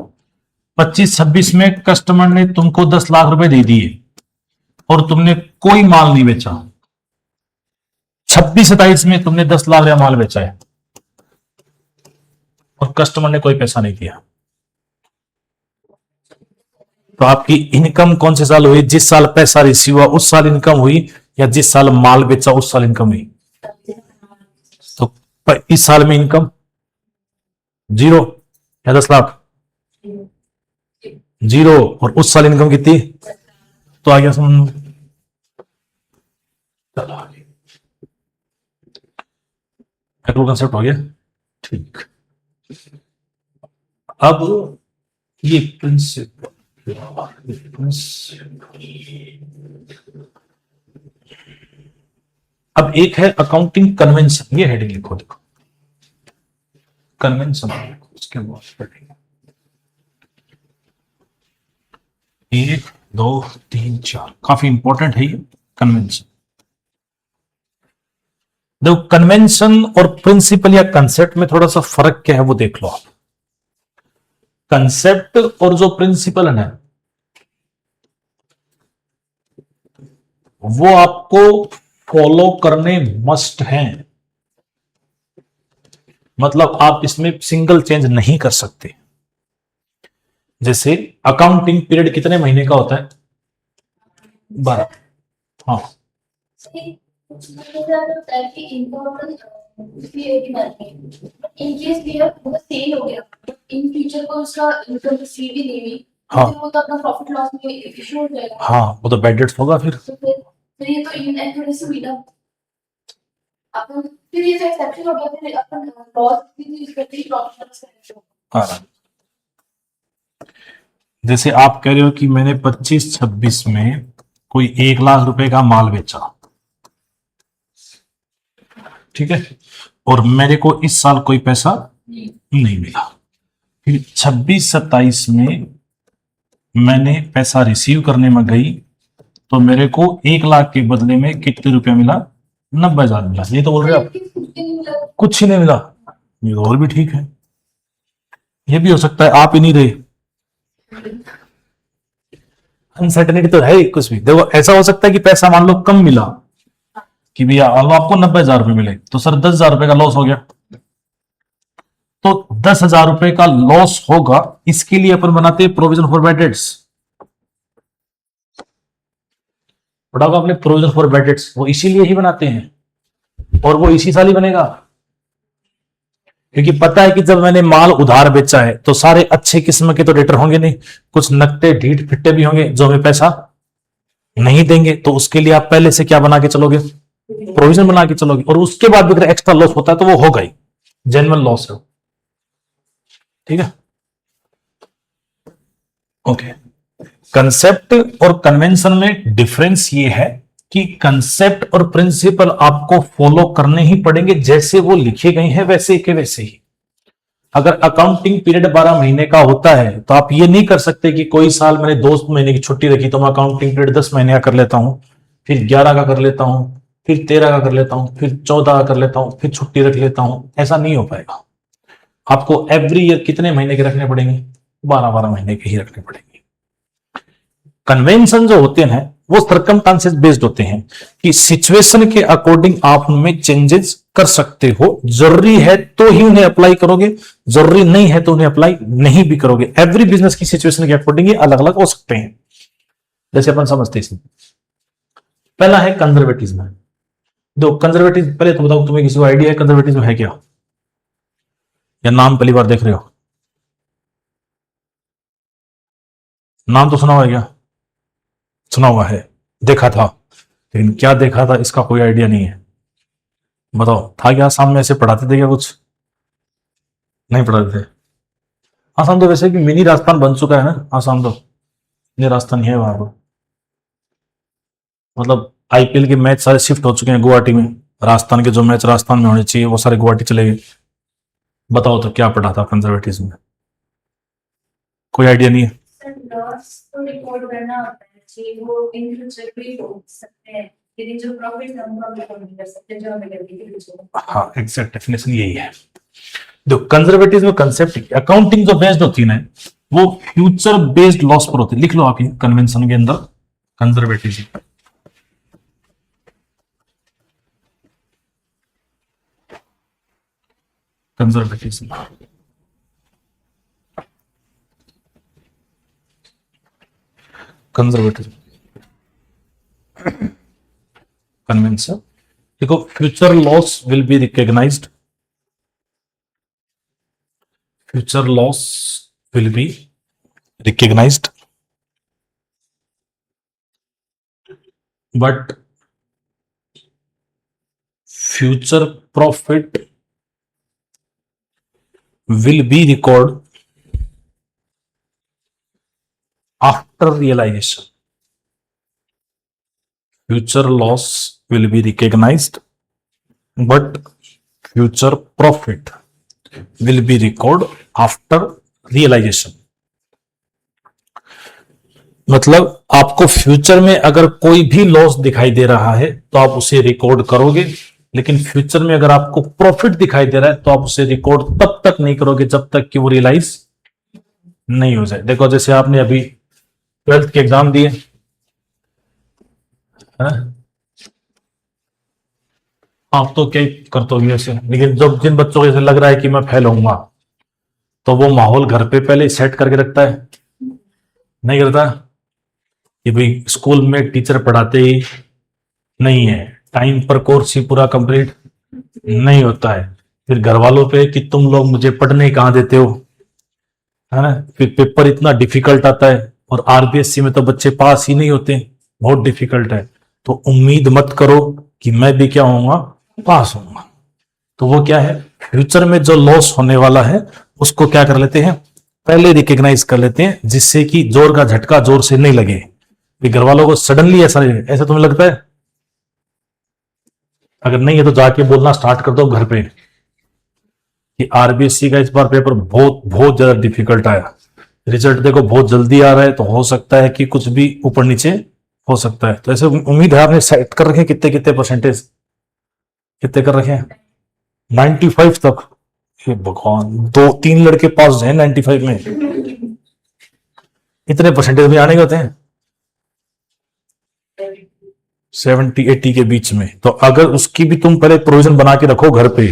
Speaker 1: 25-26 में कस्टमर ने तुमको 10 लाख रुपए दे दिए और तुमने कोई माल नहीं बेचा। 26-27 में तुमने 10 लाख का माल बेचा है और कस्टमर ने कोई पैसा नहीं दिया। तो आपकी इनकम कौन से साल हुई? जिस साल पैसा रिसीव हुआ उस साल इनकम हुई, या जिस साल माल बेचा उस साल इनकम हुई? तो इस साल में इनकम 0 या 10 लाख? 0। और उस साल इनकम कितनी? तो आ गया समझ? चलो आगे, कंसेप्ट हो गया ठीक। अब ये प्रिंसिपल, अब एक है अकाउंटिंग कन्वेंशन, ये हेडिंग लिखो, देखो कन्वेंशन, उसके बाद पढ़ेंगे 1 2 3 4, काफी इंपॉर्टेंट है ये कन्वेंशन। देखो कन्वेंशन और प्रिंसिपल या कंसेप्ट में थोड़ा सा फर्क क्या है वो देख लो आप। कंसेप्ट और जो प्रिंसिपल है, वो आपको फॉलो करने मस्ट हैं। मतलब आप इसमें सिंगल चेंज नहीं कर सकते। जैसे अकाउंटिंग पीरियड कितने महीने का होता है? 12। हाँ,
Speaker 2: इन केस भैया वो सेल हो गया, इन फ्यूचर को उसका इनकम रिसीव भी नहीं हुई,
Speaker 1: हाँ,
Speaker 2: तो वो तो अपना प्रॉफिट लॉस में इशू हो जाएगा।
Speaker 1: हाँ, वो तो बैड डेट्स होगा फिर।
Speaker 2: तो फिर ये तो इनएक्यूरेसी हुई ना। अपन फिर ये जो एक्सेप्शन हो गया, फिर अपन लॉस भी यूज करते हैं प्रॉफिट लॉस का।
Speaker 1: हाँ, जैसे आप कह रहे हो कि मैंने 25-26 में कोई 1 लाख रुपए का माल बेचा, ठीक है, और मेरे को इस साल कोई पैसा नहीं मिला। फिर 26-27 में मैंने पैसा रिसीव करने में गई, तो मेरे को 1 लाख के बदले में कितने रुपया मिला? 90,000 मिला। ये तो बोल रहे आप कुछ ही नहीं मिला। ये तो और भी ठीक है। ये भी हो सकता है आप ही नहीं रहे। अनसर्टेनिटी तो है ही कुछ भी। देखो, ऐसा हो सकता है कि पैसा मान लो कम मिला, कि भैया आपको 90,000 रुपए मिले, तो सर 10,000 रुपए का लॉस हो गया। तो 10,000 रुपए का लॉस होगा, इसके लिए अपन बनाते हैं प्रोविजन फॉर बैड डेट्स। पढ़ाओगे आपने प्रोविजन फॉर बैड डेट्स? वो इसीलिए ही बनाते हैं, और वो इसी साल ही बनेगा, क्योंकि पता है कि जब मैंने माल उधार बेचा है तो सारे अच्छे किस्म के तो डेटर होंगे नहीं, कुछ नकटे ढीठ फिट्टे भी होंगे जो हमें पैसा नहीं देंगे। तो उसके लिए आप पहले से क्या बना के चलोगे? प्रोविजन बना के चलोगे। और उसके बाद भी अगर एक्स्ट्रा लॉस होता है तो वो होगा ही, जेन्युइन लॉस है। ठीक है, ओके। कंसेप्ट और कन्वेंशन में डिफरेंस ये है कि कंसेप्ट और प्रिंसिपल आपको फॉलो करने ही पड़ेंगे, जैसे वो लिखे गए हैं वैसे के वैसे ही। अगर अकाउंटिंग पीरियड 12 महीने का होता है तो आप ये नहीं कर सकते कि कोई साल मैंने 2 महीने की छुट्टी रखी तो मैं अकाउंटिंग पीरियड 10 महीने का कर लेता हूं, फिर 11 का कर लेता हूं, फिर 13 का कर लेता हूं, फिर 14 का कर लेता हूं, फिर छुट्टी रख लेता हूं। ऐसा नहीं हो पाएगा। आपको एवरी ईयर कितने महीने के रखने पड़ेंगे? 12-12 महीने के ही रखने पड़ेंगे। कन्वेंशन जो होते हैं वो सर्कमस्टांसेस बेस्ड होते हैं, कि सिचुएशन के अकॉर्डिंग आप उनमें चेंजेस कर सकते हो। जरूरी है तो ही उन्हें अप्लाई करोगे, जरूरी नहीं है तो उन्हें अप्लाई नहीं भी करोगे। एवरी बिजनेस की सिचुएशन के अकॉर्डिंग ये अलग अलग हो सकते हैं। जैसे अपन समझते हैं, पहला है कंजर्वेटिज्म। दो कंजर्वेटिज्म, पहले तो बताओ तुम्हें किसी को आइडिया है कंजर्वेटिज्म है क्या, या नाम पहली बार देख रहे हो? नाम तो सुना हुआ है क्या? सुना हुआ है, देखा था, लेकिन क्या देखा था इसका कोई आइडिया नहीं है। बताओ, था क्या आसाम में? ऐसे पढ़ाते थे क्या कुछ? नहीं पढ़ाते थे। आसाम तो वैसे भी मिनी राजस्थान बन चुका है ना, आसाम तो मिनी राजस्थान ही है वहां पर। मतलब आईपीएल के मैच सारे शिफ्ट हो चुके हैं गुवाहाटी में। राजस्थान के जो मैच राजस्थान में होने चाहिए वो सारे गुवाहाटी चले गए। बताओ तो क्या पढ़ा था कंजर्वेटिज्म में? कोई आइडिया नहीं है।
Speaker 2: लॉस तो रिकॉर्ड करना होता है जी, वो इन फ्यूचर भी हो सकते हैं, लेकिन जो प्रॉफिट है उनको हम रिकॉर्ड नहीं कर सकते, जो हमें करने के फ्यूचर।
Speaker 1: हाँ, एग्जैक्ट डेफिनेशन यही है। जो कंजर्वेटिज्म कंसेप्ट, अकाउंटिंग जो बेस्ड होती है ना, वो फ्यूचर बेस्ड लॉस पर होती है। लिख लो आप ये कन्वेंशन के अंदर, कंजर्वेटिज्म। Conservatism, conservatism convention. देखो, future loss will be recognized, future loss will be recognized, but future profit will be recorded after realization. Future loss will be recognized, but future profit will be recorded after realization. मतलब आपको future में अगर कोई भी loss दिखाई दे रहा है तो आप उसे रिकॉर्ड करोगे, लेकिन फ्यूचर में अगर आपको प्रॉफिट दिखाई दे रहा है तो आप उसे रिकॉर्ड तब तक नहीं करोगे जब तक कि वो रियलाइज नहीं हो जाए। देखो, जैसे आपने अभी 12th के एग्जाम दिए, आप तो क्या ही करते हो ऐसे, लेकिन जब जिन बच्चों को ऐसे लग रहा है कि मैं फेल होऊंगा, तो वो माहौल घर पे पहले सेट करके रखता है, नहीं करता? कि भाई स्कूल में टीचर पढ़ाते ही नहीं है, टाइम पर कोर्स ही पूरा कंप्लीट नहीं होता है, फिर घर वालों पे कि तुम लोग मुझे पढ़ने कहाँ देते हो, है ना? फिर पेपर इतना डिफिकल्ट आता है, और आरबीएससी में तो बच्चे पास ही नहीं होते, बहुत डिफिकल्ट है। तो उम्मीद मत करो कि मैं भी क्या होऊंगा, पास होऊंगा। तो वो क्या है, फ्यूचर में जो लॉस होने वाला है उसको क्या कर लेते हैं, पहले रिकॉग्नाइज कर लेते हैं, जिससे कि जोर का झटका जोर से नहीं लगे। घर वालों को सडनली ऐसा नहीं, ऐसा तुम्हें लगता है? अगर नहीं है तो जाके बोलना स्टार्ट कर दो घर पे कि आरबीएससी का इस बार पेपर बहुत बहुत ज्यादा डिफिकल्ट आया, रिजल्ट देखो बहुत जल्दी आ रहा है, तो हो सकता है कि कुछ भी ऊपर नीचे हो सकता है। तो ऐसे उम्मीद है आपने सेट कर रखे कितने कितने परसेंटेज, कितने कर रखे हैं? 95 तक। हे भगवान, 2-3 लड़के पास हैं 95 में, इतने परसेंटेज भी आने के होते हैं 70-80 के बीच में। तो अगर उसकी भी तुम पहले प्रोविजन बना के रखो घर पे,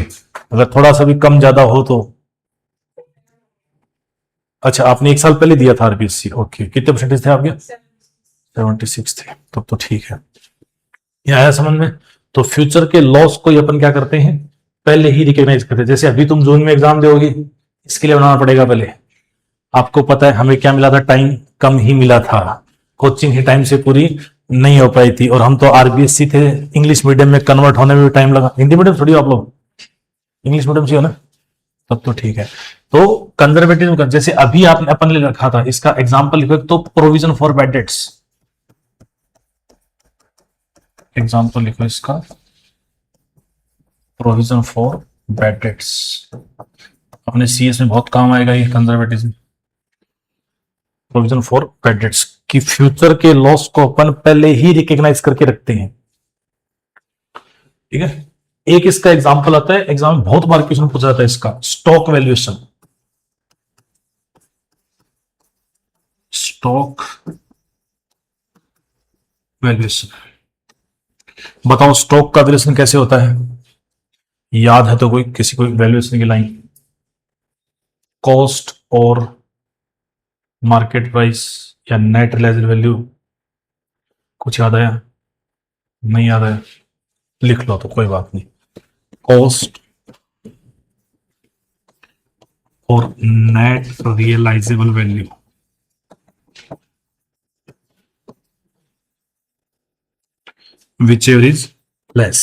Speaker 1: अगर थोड़ा सा भी कम ज्यादा हो तो। अच्छा, आपने 1 साल पहले दिया था आरबीएससी, ओके, कितने परसेंटेज थे आपके? 76 थे, तब तो ठीक है। ये आया समझ में? तो फ्यूचर के लॉस को अपन क्या करते हैं, पहले ही रिकॉग्नाइज करते हैं। जैसे अभी तुम जून में एग्जाम दोगे, इसके लिए बनाना पड़ेगा पहले। आपको पता है हमें क्या मिला था, टाइम कम ही मिला था, कोचिंग ही टाइम से पूरी नहीं हो पाई थी, और हम तो आरबीएससी थे, इंग्लिश मीडियम में कन्वर्ट होने में भी टाइम लगा। हिंदी मीडियम थोड़ी आप लोग, इंग्लिश मीडियम से हो ना, तब तो ठीक है। तो कंजर्वेटिव, जैसे अभी आपने अपन ले रखा था, इसका एग्जाम्पल लिखो तो provision for bad debts, example लिखो इसका, प्रोविजन फॉर बैड डेट्स। अपने सीएस में बहुत काम आएगा ये conservatism, provision for bad debts, कि फ्यूचर के लॉस को अपन पहले ही रिकॉग्नाइज करके रखते हैं। ठीक है, एक इसका एग्जांपल आता है, एग्जाम में बहुत बार क्वेश्चन पूछा जाता है इसका, स्टॉक वैल्यूएशन। स्टॉक वैल्यूएशन, बताओ स्टॉक का वैल्यूएशन कैसे होता है? याद है तो कोई, किसी कोई वैल्यूएशन की लाइन? कॉस्ट और मार्केट प्राइस या नेट रियलाइज्ड वैल्यू, कुछ याद आया? नहीं याद आया, लिख लो तो कोई बात नहीं। कॉस्ट और net realisable value, whichever is less,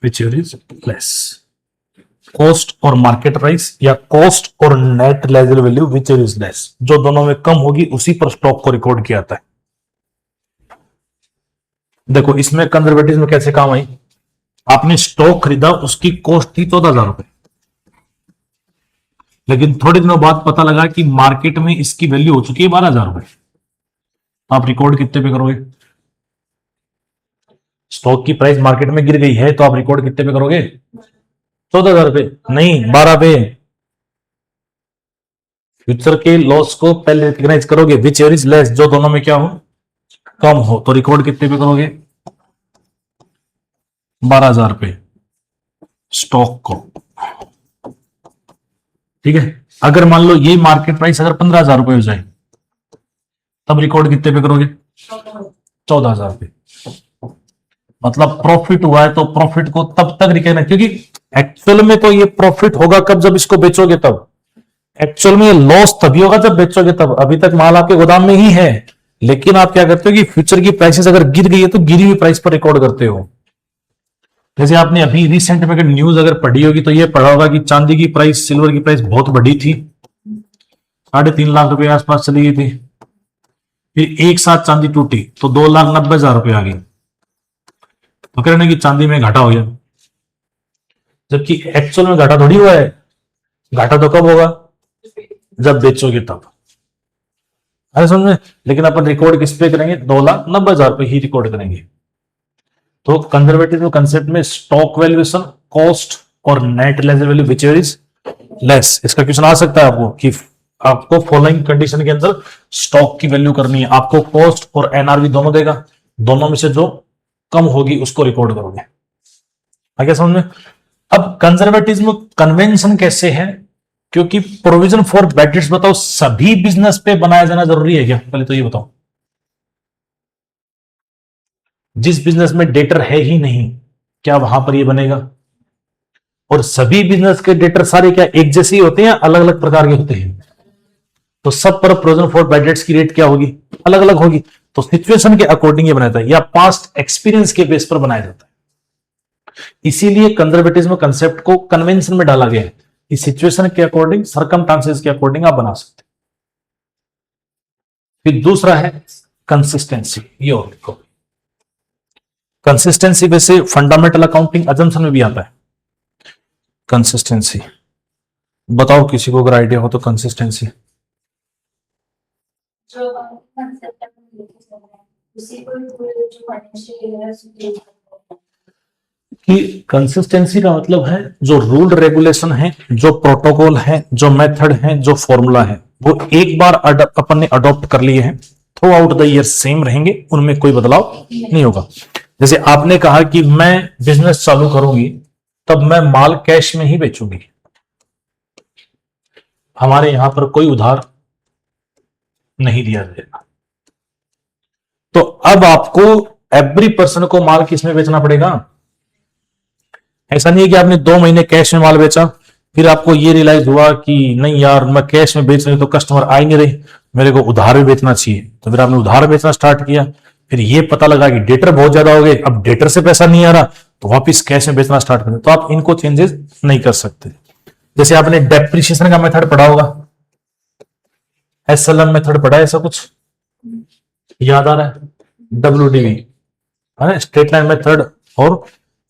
Speaker 1: whichever is less, cost और मार्केट प्राइस या कॉस्ट और net realisable value, whichever is less, जो दोनों में कम होगी उसी पर स्टॉक को रिकॉर्ड किया जाता है। देखो इसमें कंजर्वेटिव में कैसे काम आई, आपने स्टॉक खरीदा, उसकी कॉस्ट थी 14,000 रुपए, लेकिन थोड़े दिनों बाद पता लगा कि मार्केट में इसकी वैल्यू हो चुकी है 12,000 रुपए, आप रिकॉर्ड कितने पे करोगे? स्टॉक की प्राइस मार्केट में गिर गई है तो आप रिकॉर्ड कितने पे करोगे? 14,000 रुपए नहीं, 12 पे। फ्यूचर के लॉस को पहले रिकॉग्नाइज करोगे, विच एवर इज लेस, जो दोनों में क्या हो, कम हो, तो रिकॉर्ड कितने पे करोगे? 12,000 पे स्टॉक को। ठीक है, अगर मान लो ये मार्केट प्राइस अगर 15,000 रुपए हो जाए, तब रिकॉर्ड कितने पे करोगे? 14,000 पे। मतलब प्रॉफिट हुआ है तो प्रॉफिट को तब तक रिकॉग्नाइज, क्योंकि एक्चुअल में तो ये प्रॉफिट होगा कब, जब इसको बेचोगे तब। एक्चुअल में ये लॉस तभी होगा जब बेचोगे तब, अभी तक माल आपके गोदाम में ही है। लेकिन आप क्या करते हो कि फ्यूचर की प्राइसेस अगर गिर गई है तो गिरी हुई प्राइस पर रिकॉर्ड करते हो। जैसे आपने अभी रिसेंट में अगर न्यूज अगर पढ़ी होगी तो ये पढ़ा होगा कि चांदी की प्राइस, सिल्वर की प्राइस बहुत बढ़ी थी, 3.5 लाख रुपए के आसपास चली गई थी, फिर एक साथ चांदी टूटी तो 2,90,000 रुपए आ गई, तो कह रहे कि चांदी में घाटा हो गया, जबकि एक्चुअल में घाटा थोड़ी हुआ है। घाटा तो कब होगा, जब बेचोगे तब। अरे समझ में, लेकिन अपन रिकॉर्ड किस पे करेंगे? 2,90,000 रुपए ही रिकॉर्ड करेंगे। तो कंजर्वेटिव कंसेप्ट में स्टॉक वैल्यूएशन, कॉस्ट और net realised value, whichever is less. इसका क्वेश्चन आ सकता है आपको कि आपको फॉलोइंग कंडीशन के अंदर स्टॉक की वैल्यू करनी है, आपको कॉस्ट और एनआरवी दोनों देगा, दोनों में से जो कम होगी उसको रिकॉर्ड करोगे। आगे समझ में। अब कंजर्वेटिज्म कन्वेंशन कैसे है, क्योंकि प्रोविजन फॉर बैड डेट्स बताओ सभी बिजनेस पे बनाया जाना जरूरी है क्या? पहले तो ये बताओ, जिस बिजनेस में डेटर है ही नहीं क्या वहां पर ये बनेगा? और सभी बिजनेस के डेटर सारे क्या एक जैसे ही होते हैं या अलग अलग प्रकार के होते हैं? तो सब पर प्रोविजन फॉर बैड डेट्स की रेट क्या होगी? अलग अलग होगी। तो सिचुएशन के अकॉर्डिंग ये बनाया जाता है या पास्ट एक्सपीरियंस के बेस पर बनाया जाता है। इसीलिए कंजर्वेटिज्म कंसेप्ट को कन्वेंशन में डाला गया है कि सिचुएशन के अकॉर्डिंग, सर्कमस्टांसेस के अकॉर्डिंग आप बना सकते हैं। फिर दूसरा है कंसिस्टेंसी। ये और लिखो, कंसिस्टेंसी वैसे फंडामेंटल अकाउंटिंग अजम्पशन में भी आता है। कंसिस्टेंसी बताओ किसी को अगर आइडिया हो तो। कंसिस्टेंसी
Speaker 2: जो कंसेप्ट अपन लेके चल रहे हैं उसी को पूरे जो फाइनेंशियल ईयर यूज करते हैं।
Speaker 1: कि कंसिस्टेंसी का मतलब है जो रूल रेगुलेशन है, जो प्रोटोकॉल है, जो मेथड है, जो फॉर्मूला है, वो एक बार अपन ने अडॉप्ट कर लिए हैं, through out the year same रहेंगे, उनमें कोई बदलाव नहीं होगा। जैसे आपने कहा कि मैं बिजनेस चालू करूंगी तब मैं माल कैश में ही बेचूंगी, हमारे यहां पर कोई उधार नहीं दिया जाएगा। तो अब आपको एवरी पर्सन को माल किस में बेचना पड़ेगा? ऐसा नहीं है कि आपने 2 महीने कैश में माल बेचा, फिर आपको ये रियलाइज हुआ कि नहीं यार मैं कैश में बेच रही तो कस्टमर आ ही नहीं रहे, मेरे को उधार भी बेचना चाहिए, तो फिर आपने उधार बेचना स्टार्ट किया। फिर ये पता लगा कि डेटर बहुत ज्यादा हो गए, अब डेटर से पैसा नहीं आ रहा, तो वापस कैश में बेचना स्टार्ट कर। तो आप इनको चेंजेस नहीं कर सकते। जैसे आपने डेप्रिसिएशन का मेथड पढ़ा होगा, एसएलएम मेथड पढ़ा है, ऐसा कुछ याद आ रहा है? WDV है, स्ट्रेट लाइन मेथड और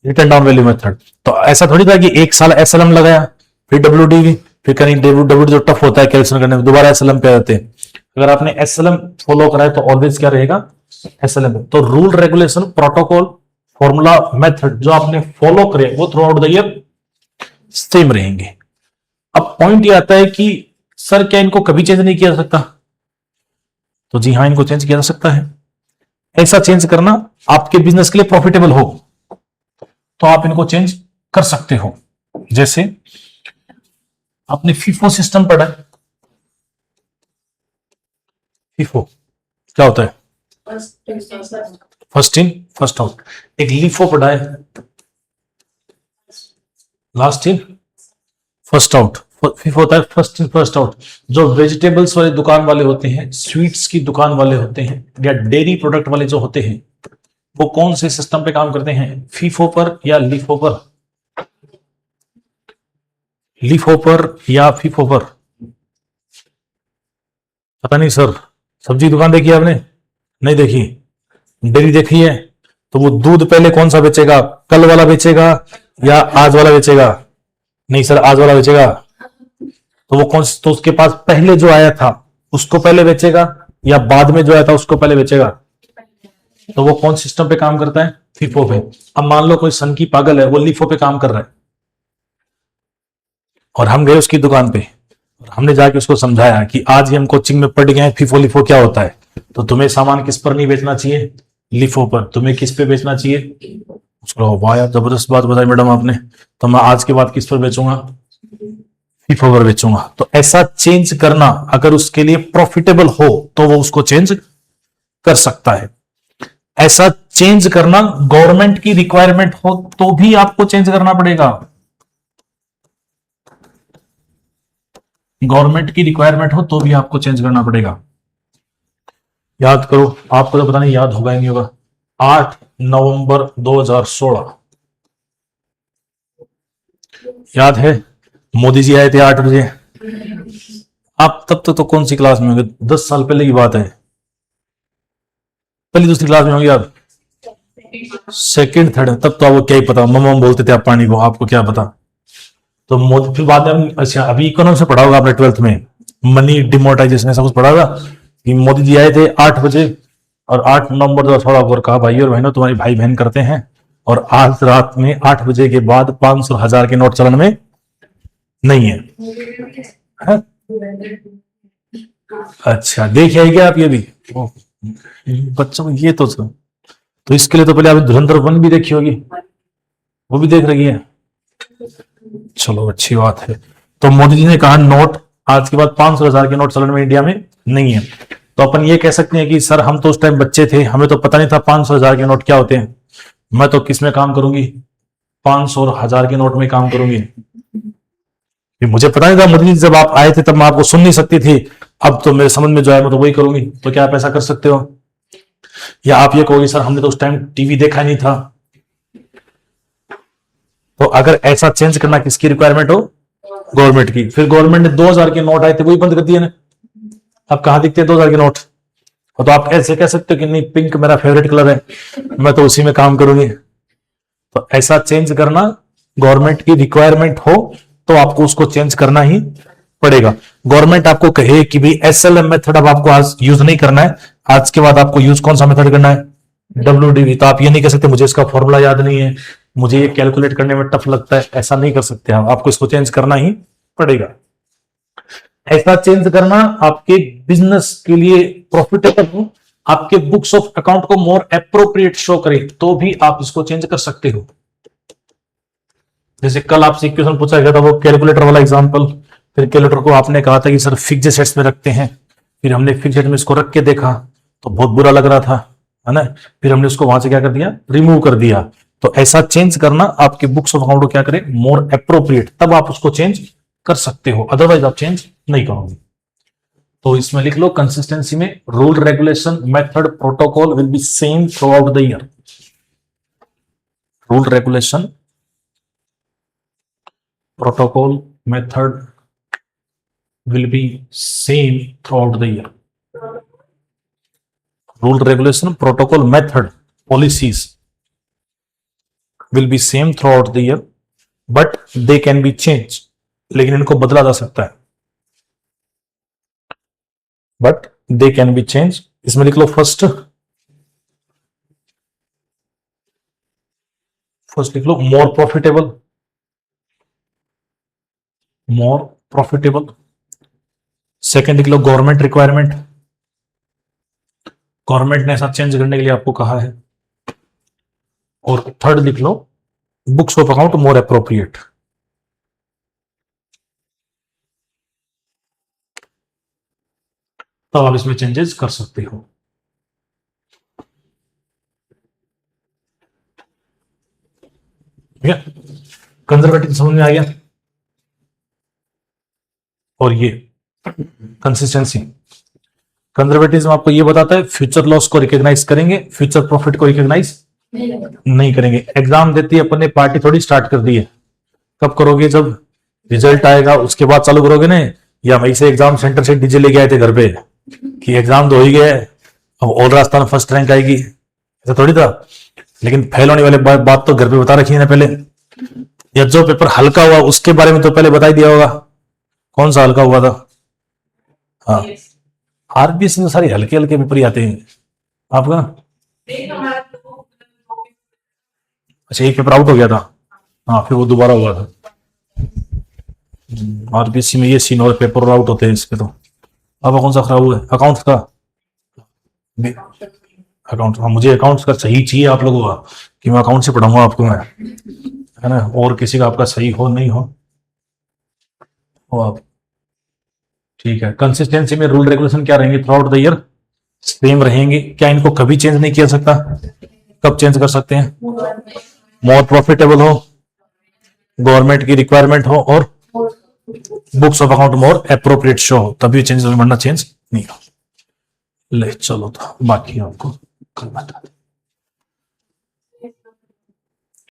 Speaker 1: रिटर्न डाउन वैल्यू मेथड। तो ऐसा थोड़ी था कि एक साल एसएलएम लगाया फिर WDV, फिर कहीं WDV जो टफ होता है कैलकुलेशन करने में, दोबारा एसएलएम पे आ जाते हैं। अगर आपने एसएलएम फॉलो करा है तो ऑलवेज क्या रहेगा? एसएलएम। तो rule regulation, protocol, formula, method जो आपने फॉलो करे वो through out the year same रहेंगे। अब पॉइंट ये आता है कि सर क्या इनको कभी चेंज नहीं किया जा सकता? तो जी हाँ, इनको चेंज किया जा सकता है। ऐसा चेंज करना आपके बिजनेस के लिए प्रॉफिटेबल हो तो आप इनको चेंज कर सकते हो। जैसे आपने फीफो सिस्टम पढ़ा है, फीफो क्या होता है? First in first out. एक लीफो पढ़ा है, last in first out. FIFO होता है फर्स्ट इन फर्स्ट आउट। जो वेजिटेबल्स वाले दुकान वाले होते हैं, स्वीट्स की दुकान वाले होते हैं, या डेयरी प्रोडक्ट वाले जो होते हैं, वो कौन से सिस्टम पे काम करते हैं? फीफो पर या लीफो पर? लीफो पर या फीफो पर? पता नहीं सर। सब्जी दुकान देखी है आपने? नहीं देखी। डेयरी देखी है? तो वो दूध पहले कौन सा बेचेगा? कल वाला बेचेगा या आज वाला बेचेगा? नहीं सर, आज वाला बेचेगा। तो वो कौन, तो उसके पास पहले जो आया था उसको पहले बेचेगा या बाद में जो आया था उसको पहले बेचेगा? तो वो कौन सिस्टम पे काम करता है? फीफो पे। अब मान लो कोई सन की पागल है, वो लीफो पे काम कर रहा है, और हम गए उसकी दुकान पे और हमने जाके उसको समझाया कि आज ही हम कोचिंग में पढ़ गए हैं फीफो लीफो क्या होता है, तो तुम्हें सामान किस पर नहीं बेचना चाहिए? लीफो पर। तुम्हें किस पे बेचना चाहिए? उसको वाह यार जबरदस्त बात बताई मैडम आपने, तो मैं आज के बाद किस पर बेचूंगा? फीफो पर बेचूंगा। तो ऐसा चेंज करना अगर उसके लिए प्रॉफिटेबल हो तो वो उसको चेंज कर सकता है। ऐसा चेंज करना गवर्नमेंट की रिक्वायरमेंट हो तो भी आपको चेंज करना पड़ेगा। गवर्नमेंट की रिक्वायरमेंट हो तो भी आपको चेंज करना पड़ेगा। याद करो, आपको तो पता नहीं याद होगा नहीं होगा। 8 नवंबर 2016 याद है? मोदी जी आए थे 8 बजे। आप तब तक तो कौन सी क्लास में होंगे? 10 साल पहले की बात है। पहली दूसरी क्लास में होंगे आप, सेकंड थर्ड। तब तो आपको क्या ही पता, मम्मा बोलते थे आप पानी को, आपको क्या पता। तो मोदी, फिर बाद में अच्छा अभी इकोनॉमिक्स से पढ़ा होगा आपने 12th में, मनी डिमोनेटाइजेशन ऐसा कुछ पढ़ा होगा कि मोदी जी आए थे 8 बजे और 8 नवंबर 2016 को कहा भाई और बहनों तुम्हारी भाई बहन करते हैं, और आज रात में 8 बजे के बाद 500 और 1000 के नोट चलन में नहीं है। अच्छा, देख आए क्या आप ये भी? ओह, बच्चों ये तो इसके लिए तो पहले आपने धुरंधर 1 भी देखी होगी, वो भी देख रही है। चलो अच्छी बात है। तो मोदी जी ने कहा नोट आज के बाद 500,000 के नोट चलन में इंडिया में नहीं है। तो अपन ये कह सकते हैं कि सर हम तो उस टाइम बच्चे थे, हमें तो पता नहीं था 500,000 के नोट क्या होते हैं। मैं तो किस में काम करूंगी? 500 और 1000 के नोट में काम करूंगी। ये मुझे पता नहीं था मोदी जी जब आप आए थे तब मैं आपको सुन नहीं सकती थी, अब तो मेरे समझ में जो है मैं तो वही करूंगी। तो क्या आप ऐसा कर सकते हो? या आप ये कहोगे सर हमने तो उस टाइम टीवी देखा नहीं था। तो अगर ऐसा चेंज करना किसकी रिक्वायरमेंट हो? गवर्नमेंट की। फिर गवर्नमेंट ने 2000 के नोट आए थे वही बंद कर दिए ना। अब कहां दिखते हैं 2000 के नोट? तो आप ऐसे कह सकते हो कि नहीं पिंक मेरा फेवरेट कलर है, मैं तो उसी में काम करूंगी। तो ऐसा चेंज करना गवर्नमेंट की रिक्वायरमेंट हो तो आपको उसको चेंज करना ही पड़ेगा। गवर्नमेंट आपको कहे कि भाई SLM मेथड अब आपको आज यूज नहीं करना है, आज के बाद आपको यूज कौन सा मेथड करना है? WDV। तो आप ये नहीं कह सकते मुझे इसका फॉर्मूला याद नहीं है, मुझे ये कैलकुलेट करने में टफ लगता है, ऐसा नहीं कर सकते आप। आपको इसको चेंज करना ही पड़ेगा। ऐसा चेंज करना आपके बिजनेस के लिए प्रॉफिटेबल हो, आपके बुक्स ऑफ अकाउंट को मोर एप्रोप्रिएट शो करे तो भी आप इसको चेंज कर सकते हो। जैसे कल आपसे क्वेश्चन पूछा गया था वो कैलकुलेटर वाला एग्जांपल, फिर कैलकुलेटर को आपने कहा था कि सर फिक्स्ड सेट्स में रखते हैं, फिर हमने फिक्स्ड सेट में इसको रख के देखा तो बहुत बुरा लग रहा था, है ना। फिर हमने उसको वहां से क्या कर दिया? रिमूव कर दिया। तो ऐसा चेंज करना आपके बुक्स ऑफ अकाउंट को क्या करे? मोर एप्रोप्रिएट, तब आप उसको चेंज कर सकते हो, अदरवाइज आप चेंज नहीं करोगे। तो इसमें लिख लो कंसिस्टेंसी में rule regulation method protocol will be same through out the year. Rule regulation protocol method will be same throughout the year. Rule regulation protocol method policies will be same throughout the year but they can be changed, लेकिन इनको बदला जा सकता है, but they can be changed। इसमें लिख लो first लिख लो more profitable. Second लिख लो गवर्नमेंट रिक्वायरमेंट, गवर्नमेंट ने ऐसा चेंज करने के लिए आपको कहा है। और थर्ड लिख लो books of account more appropriate. तो आप इसमें चेंजेस कर सकते हो। ठीक है, कंजर्वेटिव समझ में आ गया। और ये कंसिस्टेंसी, कंजर्वेटिज्म आपको ये बताता है फ्यूचर लॉस को रिकॉग्नाइज करेंगे, फ्यूचर प्रॉफिट को रिकॉग्नाइज नहीं करेंगे। एग्जाम देती है अपन ने पार्टी थोड़ी स्टार्ट कर दी है, कब करोगे? जब रिजल्ट आएगा उसके बाद चालू करोगे ना। या वहीं से एग्जाम सेंटर से डीजे लेके आए थे घर पे कि एग्जाम तो हो ही गया है, अब ऑल राजस्थान फर्स्ट रैंक आएगी, ऐसा थोड़ी था। लेकिन फेल होने वाले बात तो घर पे बता रखी है ना पहले, या जो पेपर हल्का हुआ उसके बारे में तो पहले बता ही दिया होगा। कौन सा हल्का हुआ था? हाँ, RBS में सारे हल्के हल्के पेपर ही आते हैं आपका। अच्छा, एक पेपर आउट हो गया था, हाँ फिर वो दोबारा हुआ था। RBC में ये सीन और पेपर आउट होते हैं इसके। तो अब कौन सा खराब हुआ है? अकाउंट्स का। अकाउंट, हाँ मुझे अकाउंट्स का सही चाहिए आप लोगों का कि मैं अकाउंट से पढ़ाऊंगा आपको मैं, है ना। और किसी का आपका सही हो नहीं हो आप, ठीक है। कंसिस्टेंसी में रूल रेगुलेशन क्या रहेंगे? Through out the year same रहेंगे। क्या इनको कभी चेंज नहीं किया सकता? कब चेंज कर सकते हैं? मोर प्रॉफिटेबल हो, गवर्नमेंट की रिक्वायरमेंट हो और books of account more appropriate show हो, तभी चेंज, वरना चेंज नहीं हो। ले चलो तो बाकी आपको कल बता दें।